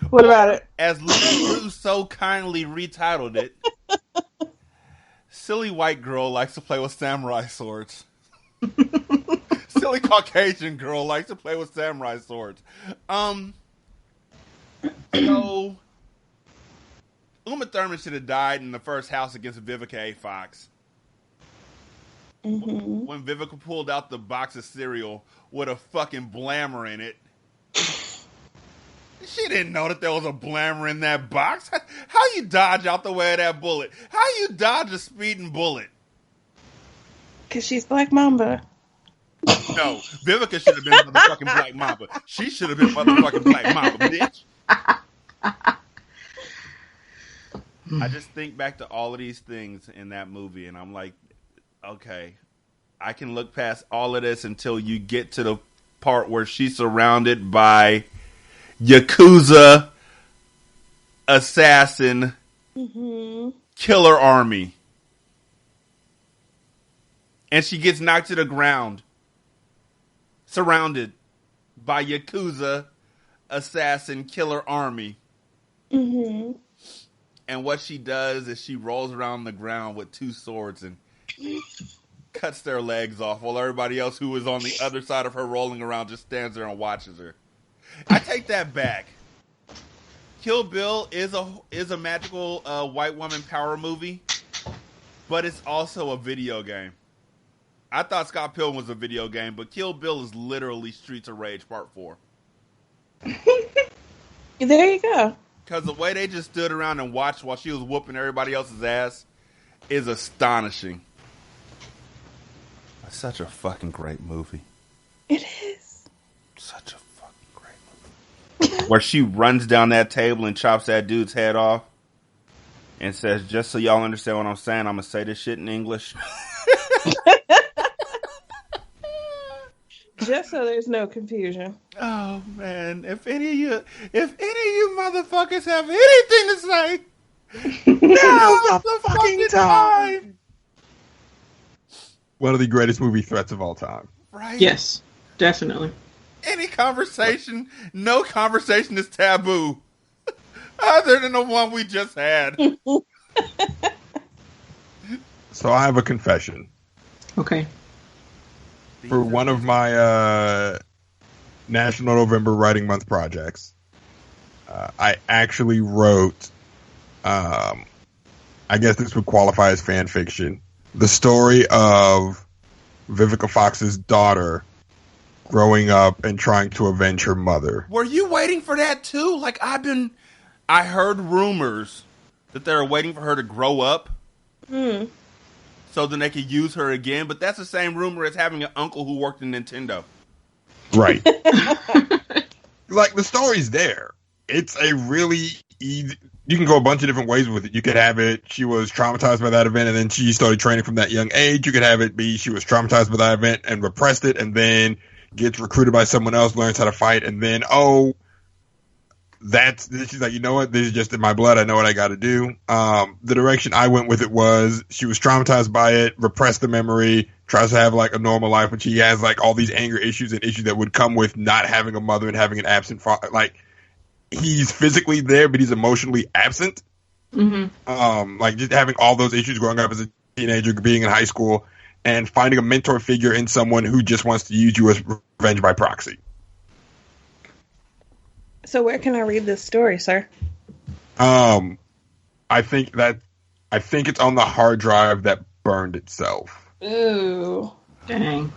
What about it? As Lou so kindly retitled it, silly white girl likes to play with samurai swords. Silly Caucasian girl likes to play with samurai swords. So Uma Thurman should have died in the first house against Vivica A. Fox. Mm-hmm. When Vivica pulled out the box of cereal with a fucking blammer in it. She didn't know that there was a blammer in that box. How you dodge out the way of that bullet? How you dodge a speeding bullet? Because she's Black Mamba. No, Vivica should have been motherfucking Black Mamba. She should have been motherfucking Black Mamba, bitch. I just think back to all of these things in that movie, and I'm like, okay, I can look past all of this until you get to the part where she's surrounded by Yakuza assassin killer army. And she gets knocked to the ground, surrounded by Yakuza assassin killer army. Mm-hmm. And what she does is she rolls around the ground with two swords and cuts their legs off, while everybody else who is on the other side of her rolling around just stands there and watches her. I take that back. Kill Bill is a magical white woman power movie, but it's also a video game. I thought Scott Pilgrim was a video game, but Kill Bill is literally Streets of Rage Part 4. There you go. Because the way they just stood around and watched while she was whooping everybody else's ass is astonishing. It's such a fucking great movie. It is. Such a fucking great movie. Where she runs down that table and chops that dude's head off and says, just so y'all understand what I'm saying, I'm going to say this shit in English. Just so there's no confusion. Oh man, if any of you motherfuckers have anything to say, now's the fucking time. One of the greatest movie threats of all time. Right? Yes, definitely. Any conversation, no conversation is taboo, other than the one we just had. So I have a confession. Okay. For one of my National November Writing Month projects, I actually wrote, I guess this would qualify as fan fiction, the story of Vivica Fox's daughter growing up and trying to avenge her mother. Were you waiting for that too? Like I heard rumors that they were waiting for her to grow up. So then they could use her again, but that's the same rumor as having an uncle who worked in Nintendo. Right. Like, the story's there. It's a really easy... You can go a bunch of different ways with it. You could have it, she was traumatized by that event, and then she started training from that young age. You could have it be, she was traumatized by that event and repressed it, and then gets recruited by someone else, learns how to fight, and then, she's like, you know what, this is just in my blood, I know what I gotta do. The direction I went with it was, she was traumatized by it, repressed the memory, tries to have like a normal life, but she has like all these anger issues and issues that would come with not having a mother and having an absent father. Like, he's physically there, but he's emotionally absent. Like, just having all those issues growing up as a teenager, being in high school, and finding a mentor figure in someone who just wants to use you as revenge by proxy. So where can I read this story, sir? I think it's on the hard drive that burned itself. Ooh. Dang.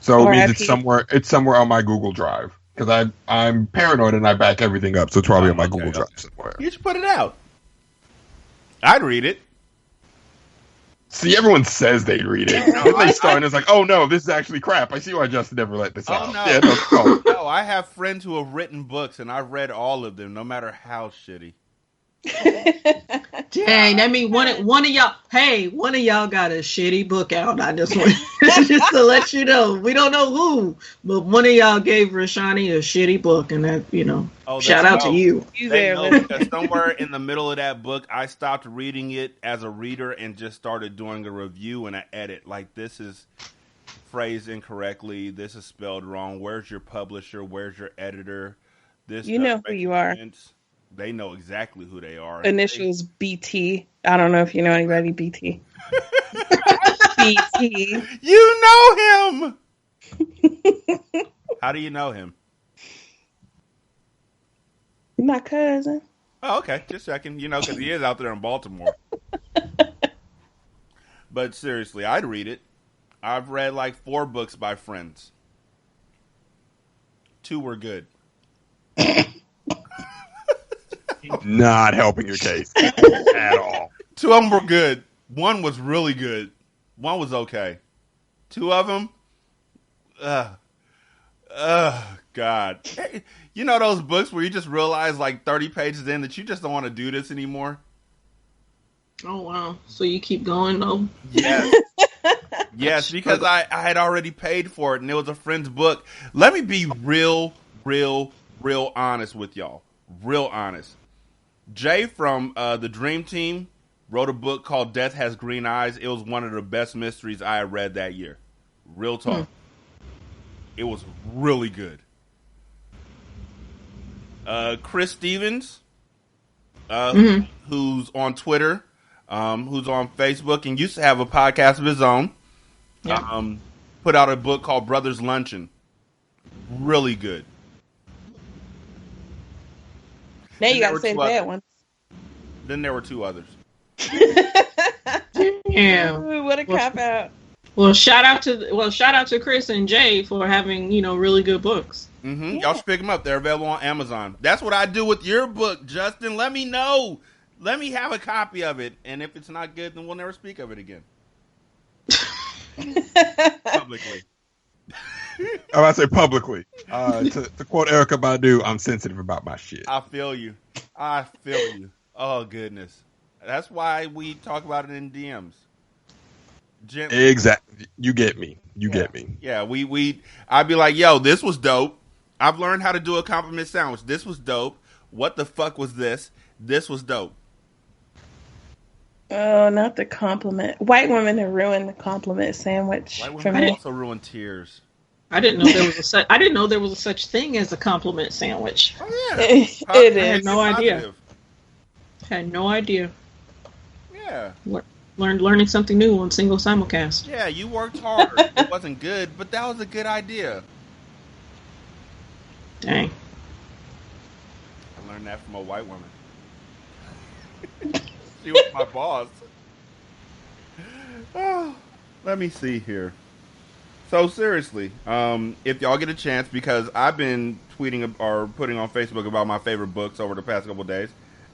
So it means it's somewhere on my Google Drive. Because I'm paranoid and I back everything up, so it's probably on my Google Drive somewhere. You should put it out. I'd read it. See, everyone says they read it. Then they start and it's like, oh no, this is actually crap. I see why Justin never let this out. No. Yeah, No, I have friends who have written books, and I've read all of them, no matter how shitty. Dang, I mean, one of y'all got a shitty book out. I just want just to let you know. We don't know who, but one of y'all gave Rashani a shitty book, and that, shout out to you. They know, because somewhere in the middle of that book, I stopped reading it as a reader and just started doing a review and an edit. Like, this is phrased incorrectly. This is spelled wrong. Where's your publisher? Where's your editor? This you know who you are. They know exactly who they are. Initials BT. I don't know if you know anybody BT. BT. You know him. How do you know him? My cousin. Oh, okay. Just checking. Because he is out there in Baltimore. But seriously, I'd read it. I've read like 4 books by friends. 2 were good. Not helping your case at all. 2 of them were good. 1 was really good. 1 was okay. 2 of them, God. Hey, you know those books where you just realize like 30 pages in that you just don't want to do this anymore? Oh, wow. So you keep going, though? Yes. Yes, because I had already paid for it, and it was a friend's book. Let me be real honest with y'all. Real honest. Jay from the Dream Team wrote a book called Death Has Green Eyes. It was one of the best mysteries I had read that year. Real talk. It was really good. Chris Stevens, who's on Twitter, who's on Facebook, and used to have a podcast of his own, put out a book called Brothers Luncheon. Really good. Now you gotta say the bad ones. Then there were 2 others. Damn. Ooh, what a cop out. Well, shout out to Chris and Jay for having, really good books. Mm-hmm. Yeah. Y'all should pick them up. They're available on Amazon. That's what I do with your book, Justin. Let me know. Let me have a copy of it. And if it's not good, then we'll never speak of it again. Publicly. I about to say publicly. To quote Erykah Badu, I'm sensitive about my shit. I feel you. Oh, goodness. That's why we talk about it in DMs. Gently. Exactly. You get me. Get me. Yeah, I'd be like, yo, this was dope. I've learned how to do a compliment sandwich. This was dope. What the fuck was this? This was dope. Oh, not the compliment. White women have ruined the compliment sandwich for me. Also ruined tears. I didn't know there was a such thing as a compliment sandwich. Oh, yeah. It is. I had no idea. Had no idea. Yeah. Learning something new on Single Simulcast. Yeah, you worked hard. It wasn't good, but that was a good idea. Dang. I learned that from a white woman. She was my boss. Oh, let me see here. So seriously, if y'all get a chance, because I've been tweeting or putting on Facebook about my favorite books over the past couple of days,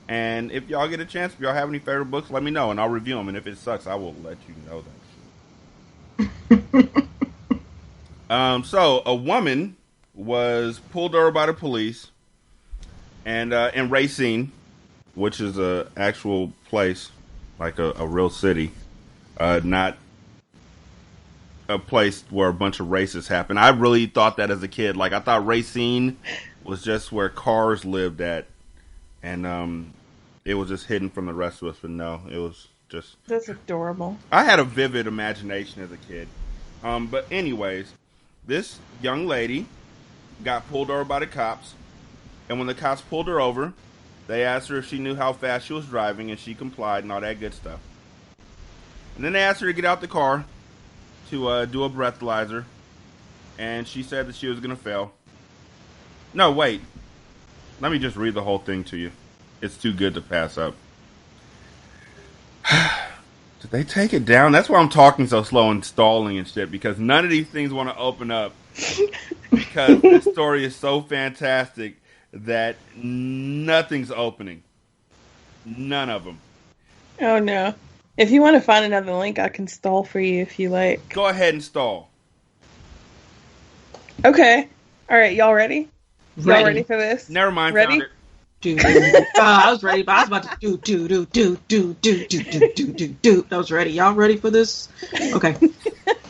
and if y'all get a chance, if y'all have any favorite books, let me know, and I'll review them, and if it sucks, I will let you know that. So a woman was pulled over by the police, and in Racine, which is a actual place, like a real city, not a place where a bunch of races happen. I really thought that as a kid. Like, I thought Racine was just where cars lived at, and it was just hidden from the rest of us. But no, it was just... That's adorable. I had a vivid imagination as a kid. But anyways, this young lady got pulled over by the cops, and when the cops pulled her over, they asked her if she knew how fast she was driving, and she complied and all that good stuff. And then they asked her to get out the car to do a breathalyzer, and she said that she was going to fail. No, wait. Let me just read the whole thing to you. It's too good to pass up. Did they take it down? That's why I'm talking so slow and stalling and shit, because none of these things want to open up. Because this story is so fantastic that nothing's opening. None of them. Oh, no. If you want to find another link, I can stall for you if you like. Go ahead and stall. Okay. All right, y'all ready? Y'all ready for this? Never mind. Ready? Found it. I was ready, but I was about to do. I was ready. Y'all ready for this? Okay.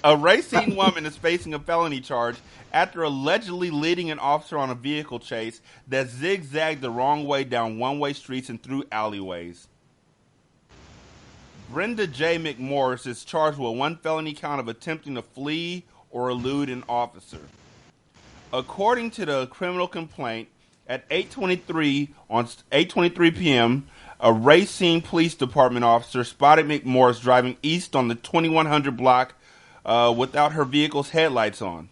A Racine woman is facing a felony charge after allegedly leading an officer on a vehicle chase that zigzagged the wrong way down one-way streets and through alleyways. Brenda J. McMorris is charged with one felony count of attempting to flee or elude an officer. According to the criminal complaint, at 8:23 p.m., a Racine Police Department officer spotted McMorris driving east on the 2100 block without her vehicle's headlights on.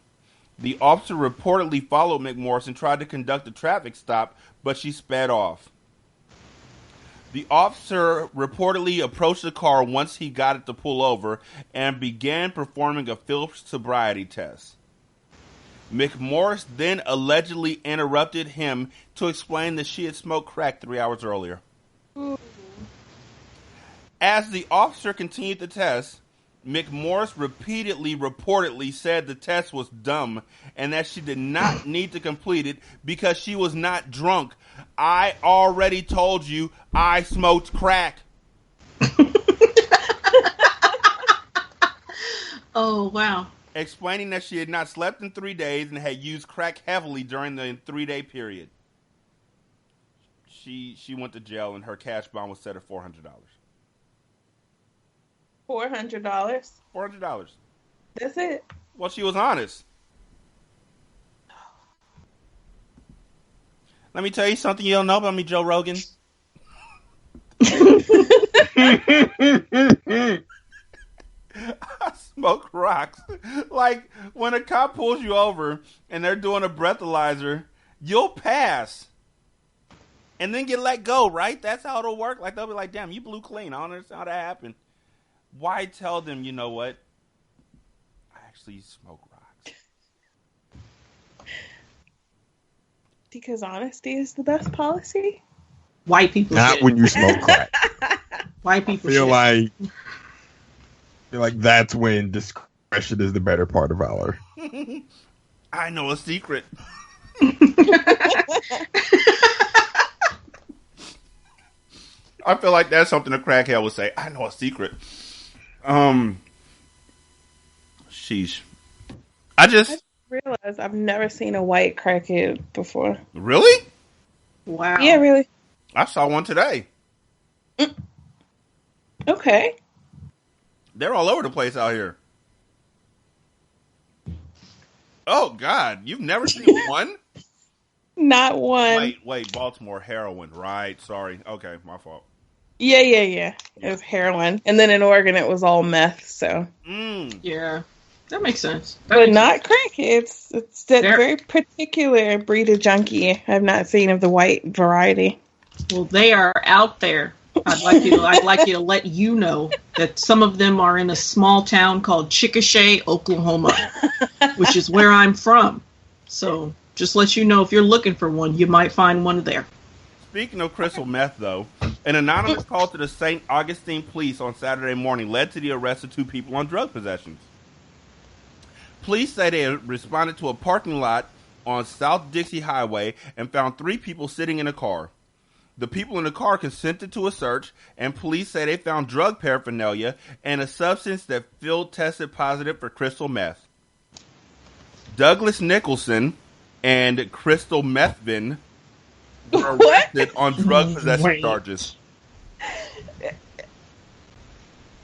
The officer reportedly followed McMorris and tried to conduct a traffic stop, but she sped off. The officer reportedly approached the car once he got it to pull over and began performing a field sobriety test. McMorris then allegedly interrupted him to explain that she had smoked crack 3 hours earlier. As the officer continued the test, McMorris reportedly said the test was dumb and that she did not need to complete it because she was not drunk. I already told you I smoked crack. Oh, wow. Explaining that she had not slept in 3 days and had used crack heavily during the 3-day period. She went to jail and her cash bond was set at $400. $400? $400. That's it? Well, she was honest. Let me tell you something you don't know about me, Joe Rogan. I smoke rocks. Like, when a cop pulls you over and they're doing a breathalyzer, you'll pass. And then get let go, right? That's how it'll work. Like, they'll be like, damn, you blew clean. I don't understand how that happened. Why tell them, you know what? I actually smoke rocks. Because honesty is the best policy? White people Not shit. when you smoke crack. White people feel shit. like that's when discretion is the better part of valor. I know a secret. I feel like that's something a crackhead would say. I know a secret. Sheesh. I just realized I've never seen a white crackhead before. Really? Wow. Yeah, really. I saw one today. Okay. They're all over the place out here. Oh, God. You've never seen one? Not one. Wait. Baltimore heroin. Right. Sorry. Okay. My fault. Yeah. It was heroin. And then in Oregon, it was all meth, so. Yeah. That makes sense. But not crack. It's that very particular breed of junkie I've not seen of the white variety. Well, they are out there. I'd like you to let you know that some of them are in a small town called Chickasha, Oklahoma, which is where I'm from. So just let you know if you're looking for one, you might find one there. Speaking of crystal meth, though, an anonymous call to the St. Augustine police on Saturday morning led to the arrest of 2 people on drug possessions. Police say they responded to a parking lot on South Dixie Highway and found 3 people sitting in a car. The people in the car consented to a search, and police say they found drug paraphernalia and a substance that field tested positive for crystal meth. Douglas Nicholson and Crystal Methvin were arrested on drug possession charges.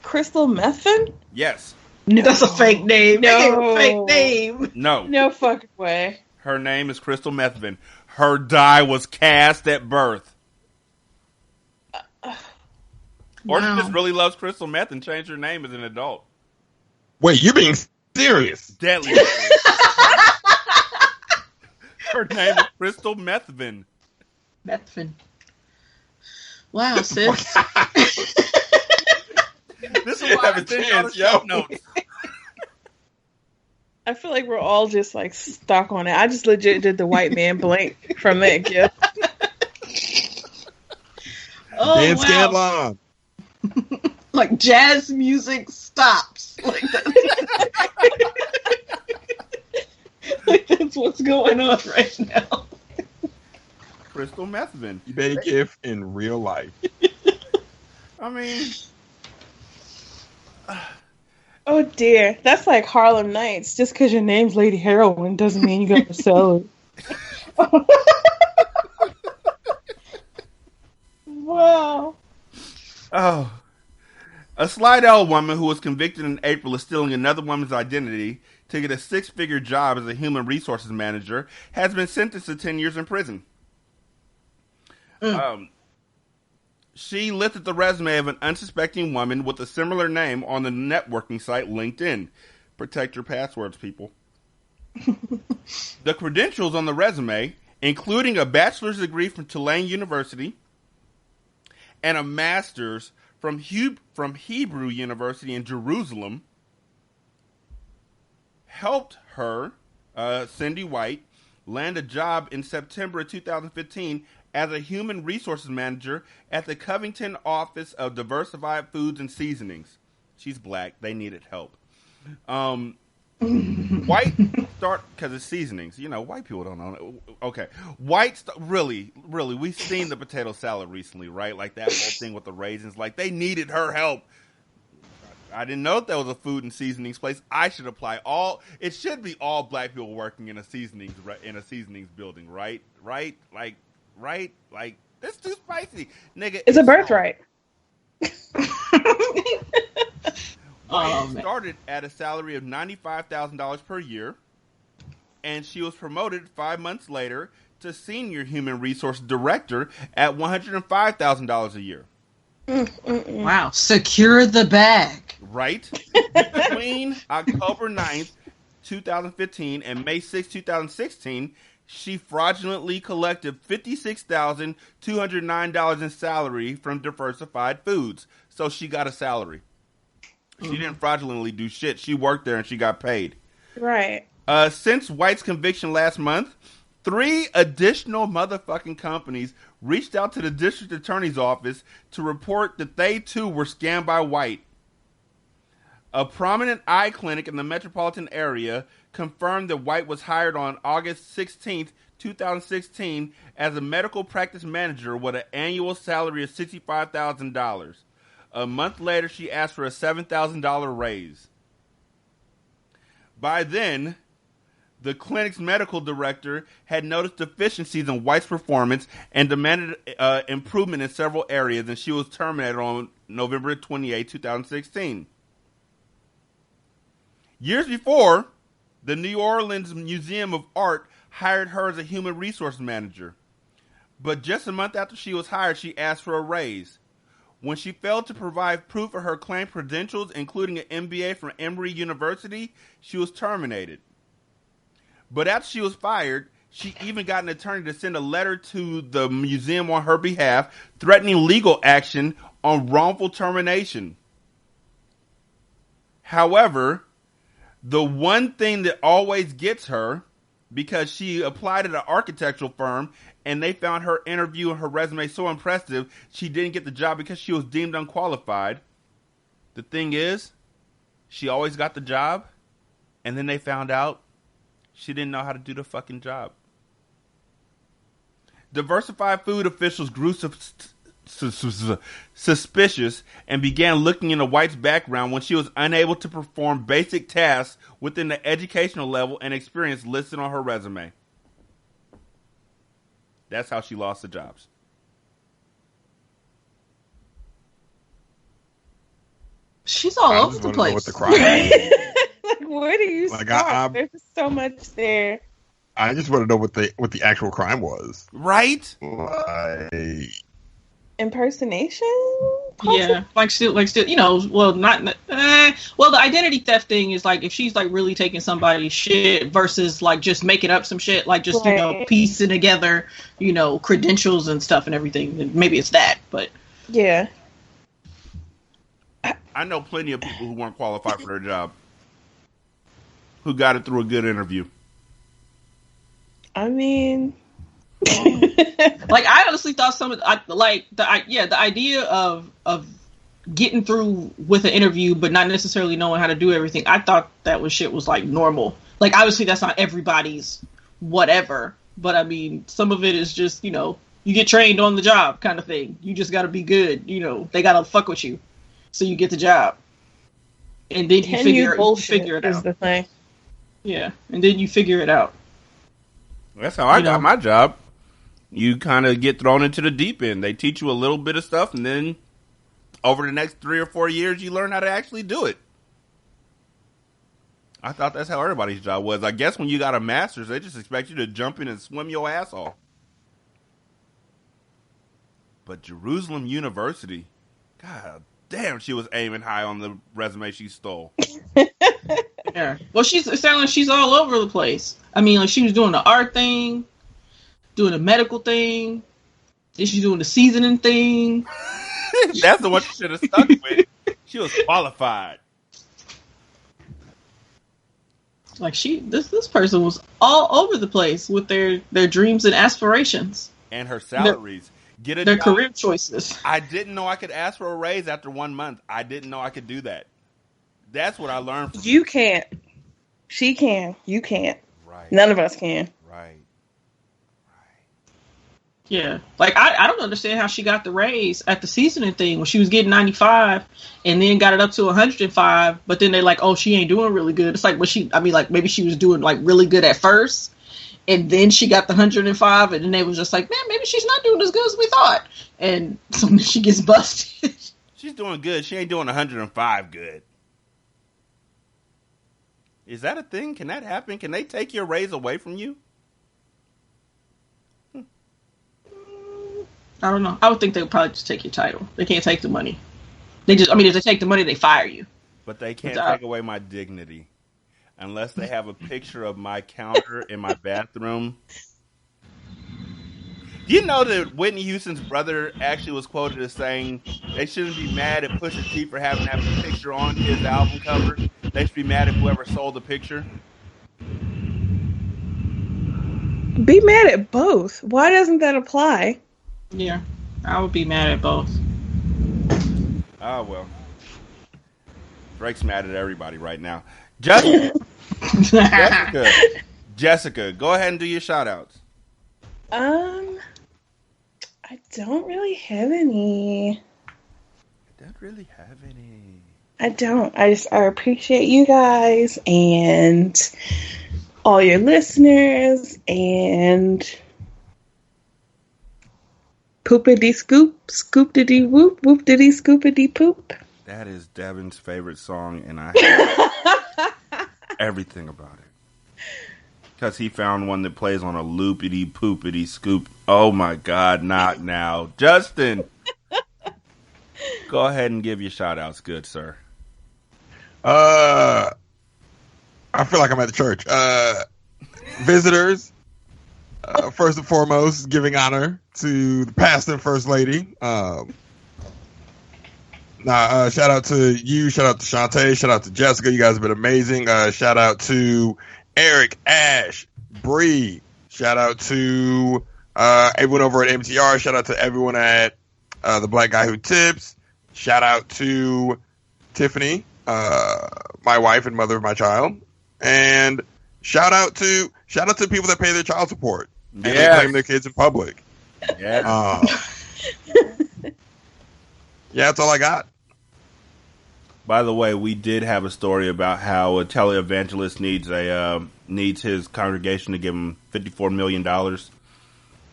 Crystal Methvin? Yes. No. That's a fake name. No. Fake name. No. No fucking way. Her name is Crystal Methvin. Her die was cast at birth. Or she just really loves crystal meth and changed her name as an adult. Wait, you're being serious? Deadly. Her name is Crystal Methvin. Methvin. Wow, sis. This is why I think on the show notes. I feel like we're all just like stuck on it. I just legit did the white man blink from that gift. Oh, Dan wow. Scanlon. Like jazz music stops. Like that's what's going on right now. Crystal meth bin. eBay gift in real life. I mean, Oh dear, that's like Harlem Nights. Just because your name's Lady Heroin doesn't mean you got to sell it. Wow. oh. A Slidell woman who was convicted in April of stealing another woman's identity to get a 6-figure job as a human resources manager has been sentenced to 10 years in prison. She listed the resume of an unsuspecting woman with a similar name on the networking site LinkedIn. Protect your passwords, people. The credentials on the resume, including a bachelor's degree from Tulane University and a master's from Hebrew University in Jerusalem, helped her, Cindy White, land a job in September of 2015 as a human resources manager at the Covington Office of Diversified Foods and Seasonings. She's black. They needed help. White start because it's seasonings. You know, white people don't know. Okay, really, we've seen the potato salad recently, right? Like that whole thing with the raisins. Like they needed her help. I didn't know that was a food and seasonings place. I should apply. It should be all black people working in a seasonings building, right? Right? Like that's too spicy, nigga. It's a birthright. White started at a salary of $95,000 per year, and she was promoted 5 months later to senior human resource director at $105,000 a year. Wow, secure the bag. Right? Between October 9th, 2015 and May 6th, 2016, she fraudulently collected $56,209 in salary from Diversified Foods. So she got a salary. She didn't fraudulently do shit. She worked there and she got paid. Right. Since White's conviction last month, 3 additional motherfucking companies reached out to the district attorney's office to report that they too were scammed by White. A prominent eye clinic in the metropolitan area confirmed that White was hired on August 16th, 2016 as a medical practice manager with an annual salary of $65,000. A month later, she asked for a $7,000 raise. By then, the clinic's medical director had noticed deficiencies in White's performance and demanded improvement in several areas, and she was terminated on November 28, 2016. Years before, the New Orleans Museum of Art hired her as a human resource manager. But just a month after she was hired, she asked for a raise. When she failed to provide proof of her claimed credentials, including an MBA from Emory University, she was terminated. But after she was fired, she even got an attorney to send a letter to the museum on her behalf, threatening legal action on wrongful termination. However, the one thing that always gets her, because she applied at an architectural firm and they found her interview and her resume so impressive, she didn't get the job because she was deemed unqualified. The thing is, she always got the job, and then they found out she didn't know how to do the fucking job. Diversified Food officials grew suspicious and began looking into White's background when she was unable to perform basic tasks within the educational level and experience listed on her resume. That's how she lost the jobs. She's all over the place. What the crime is. Like, where do you start? There's so much there. I just want to know what the actual crime was. Right? Like, impersonation? Possibly? Yeah, like still, you know, well, the identity theft thing is like if she's like really taking somebody's shit versus like just making up some shit, like just, you know, piecing together, you know, credentials and stuff and everything. Maybe it's that, but yeah. I know plenty of people who weren't qualified for their job who got it through a good interview. I mean, like I honestly thought some of the idea of getting through with an interview, but not necessarily knowing how to do everything. I thought that shit was like normal. Like, obviously that's not everybody's whatever, but I mean, some of it is just, you know, you get trained on the job kind of thing. You just got to be good. You know, they got to fuck with you, so you get the job, and then you figure it out. Is the thing. Yeah, and then you figure it out. That's how I got my job. You kind of get thrown into the deep end. They teach you a little bit of stuff, and then over the next 3 or 4 years, you learn how to actually do it. I thought that's how everybody's job was. I guess when you got a master's, they just expect you to jump in and swim your ass off. But Jerusalem University, God damn, she was aiming high on the resume she stole. Yeah. Well, it sounds like she's all over the place. I mean, like, she was doing the art thing, doing the medical thing, then she's doing the seasoning thing. That's the one she should have stuck with. She was qualified. Like, this person was all over the place with their dreams and aspirations. And her salaries. Their career choices. I didn't know I could ask for a raise after 1 month. I didn't know I could do that. That's what I learned from You can't. She can. You can't. Right. None of us can. Right. Yeah. Like, I don't understand how she got the raise at the seasoning thing when she was getting 95 and then got it up to 105, but then they're like, oh, she ain't doing really good. It's like, maybe she was doing like really good at first, and then she got the 105, and then they was just like, man, maybe she's not doing as good as we thought. And so then she gets busted. She's doing good. She ain't doing 105 good. Is that a thing? Can that happen? Can they take your raise away from you? I don't know. I would think they would probably just take your title. They can't take the money. If they take the money, they fire you. But they can't take away my dignity. Unless they have a picture of my counter in my bathroom. Do you know that Whitney Houston's brother actually was quoted as saying they shouldn't be mad at Pusha T for having a picture on his album cover? They should be mad at whoever sold the picture. Be mad at both. Why doesn't that apply? Yeah, I would be mad at both. Oh, well. Drake's mad at everybody right now. Jessica, go ahead and do your shout-outs. I don't really have any. I don't. I appreciate you guys and all your listeners and poopity scoop, scoop-diddy whoop, whoop-diddy scoopity poop. That is Devin's favorite song, and I hate everything about it. Because he found one that plays on a loopity poopity scoop. Oh my God, not now. Justin! Go ahead and give your shout outs, good sir. I feel like I'm at the church. Visitors, first and foremost, giving honor to the pastor and first lady. Shout out to you, shout out to Shantae, shout out to Jessica. You guys have been amazing. Shout out to Eric, Ash, Bree. Shout out to everyone over at MTR. Shout out to everyone at The Black Guy Who Tips. Shout out to Tiffany, my wife and mother of my child. And shout out to people that pay their child support and they claim their kids in public. Yeah. Yeah, that's all I got. By the way, we did have a story about how a televangelist needs his congregation to give him $54 million so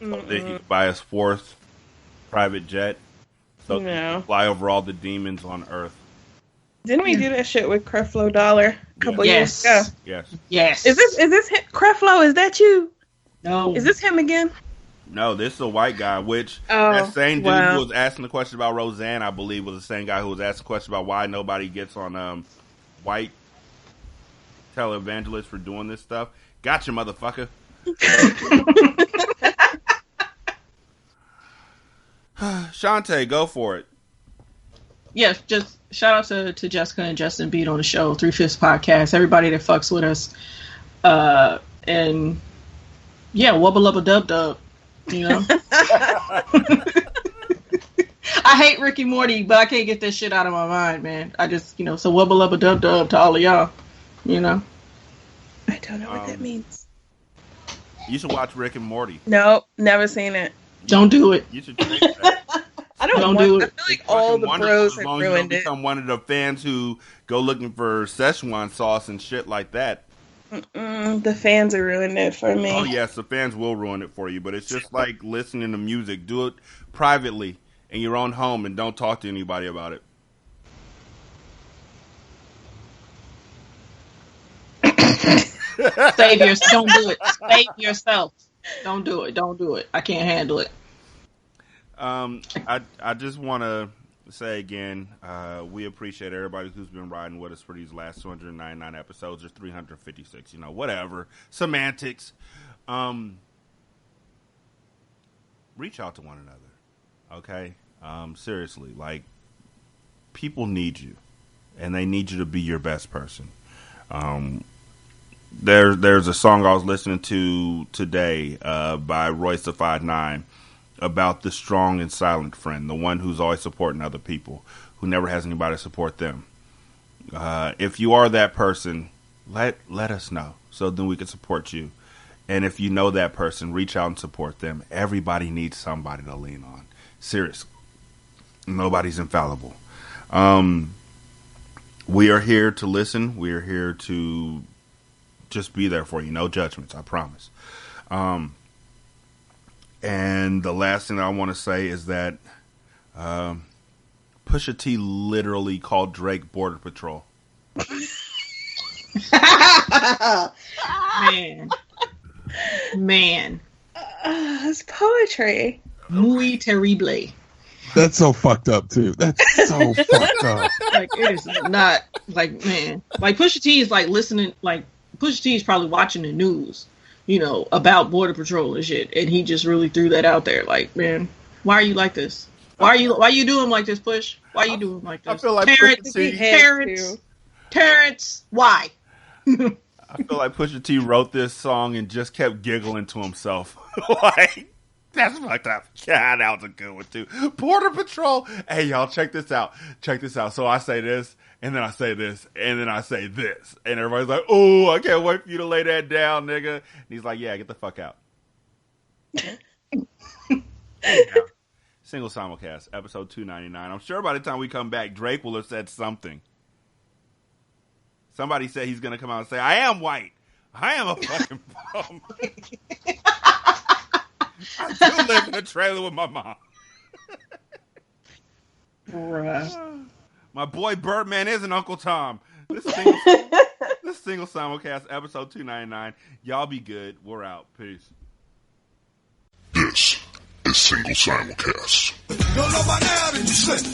that he can buy his fourth private jet so he can fly over all the demons on Earth. Didn't we do that shit with Creflo Dollar a couple years ago? Yes. Is this him? Creflo? Is that you? No. Is this him again? No, this is a white guy, which that same dude who was asking the question about Roseanne, I believe, was the same guy who was asking the question about why nobody gets on white televangelists for doing this stuff. Gotcha, motherfucker. Shantae, go for it. Yeah, just shout out to Jessica and Justin being on the show, Fifs Podcast, everybody that fucks with us. And yeah, wubba lubba dub dub. You know, I hate Rick and Morty, but I can't get this shit out of my mind, man. I just, so wubba lubba dub dub to all of y'all, I don't know what that means. You should watch Rick and Morty. Nope, never seen it. Don't do it. You should check that. I don't do it. I feel like all the bros have ruined it. Become one of the fans who go looking for Szechuan sauce and shit like that. The fans are ruining it for me. Oh yes, the fans will ruin it for you, but it's just like listening to music. Do it privately in your own home and don't talk to anybody about it. Don't do it. Save yourself. Don't do it. Don't do it. I can't handle it. I just want to say again, we appreciate everybody who's been riding with us for these last 299 episodes or 356, whatever. Semantics. Reach out to one another. Okay? Seriously, like, people need you, and they need you to be your best person. There's a song I was listening to today by Royce the 5'9" about the strong and silent friend, the one who's always supporting other people, who never has anybody to support them. If you are that person, let us know so then we can support you. And if you know that person, reach out and support them. Everybody needs somebody to lean on. Seriously. Nobody's infallible. We are here to listen. We are here to just be there for you. No judgments, I promise. And the last thing I want to say is that Pusha T literally called Drake Border Patrol. Man. It's poetry. Muy terrible. That's so fucked up, too. That's so fucked up. Like, it is not, like, man. Like, Pusha T is, like, listening, like, Pusha T is probably watching the news, about Border Patrol and shit, and he just really threw that out there. Like, man, why are you like this? Why you doing like this, Push? Why you doing like this? I feel like Terrence, why? I feel like Pusha T wrote this song and just kept giggling to himself. Like, that's fucked up. Yeah, that was a good one too. Border Patrol. Hey, y'all, check this out. Check this out. So I say this, and then I say this, and then I say this. And everybody's like, oh, I can't wait for you to lay that down, nigga. And he's like, yeah, get the fuck out. Single Simulcast, episode 299. I'm sure by the time we come back, Drake will have said something. Somebody said he's going to come out and say, I am white. I am a fucking bum. I do live in a trailer with my mom. Bruh. My boy Birdman isn't Uncle Tom. This single simulcast, episode 299. Y'all be good. We're out. Peace. This is Single Simulcast. Don't know by now that you slip.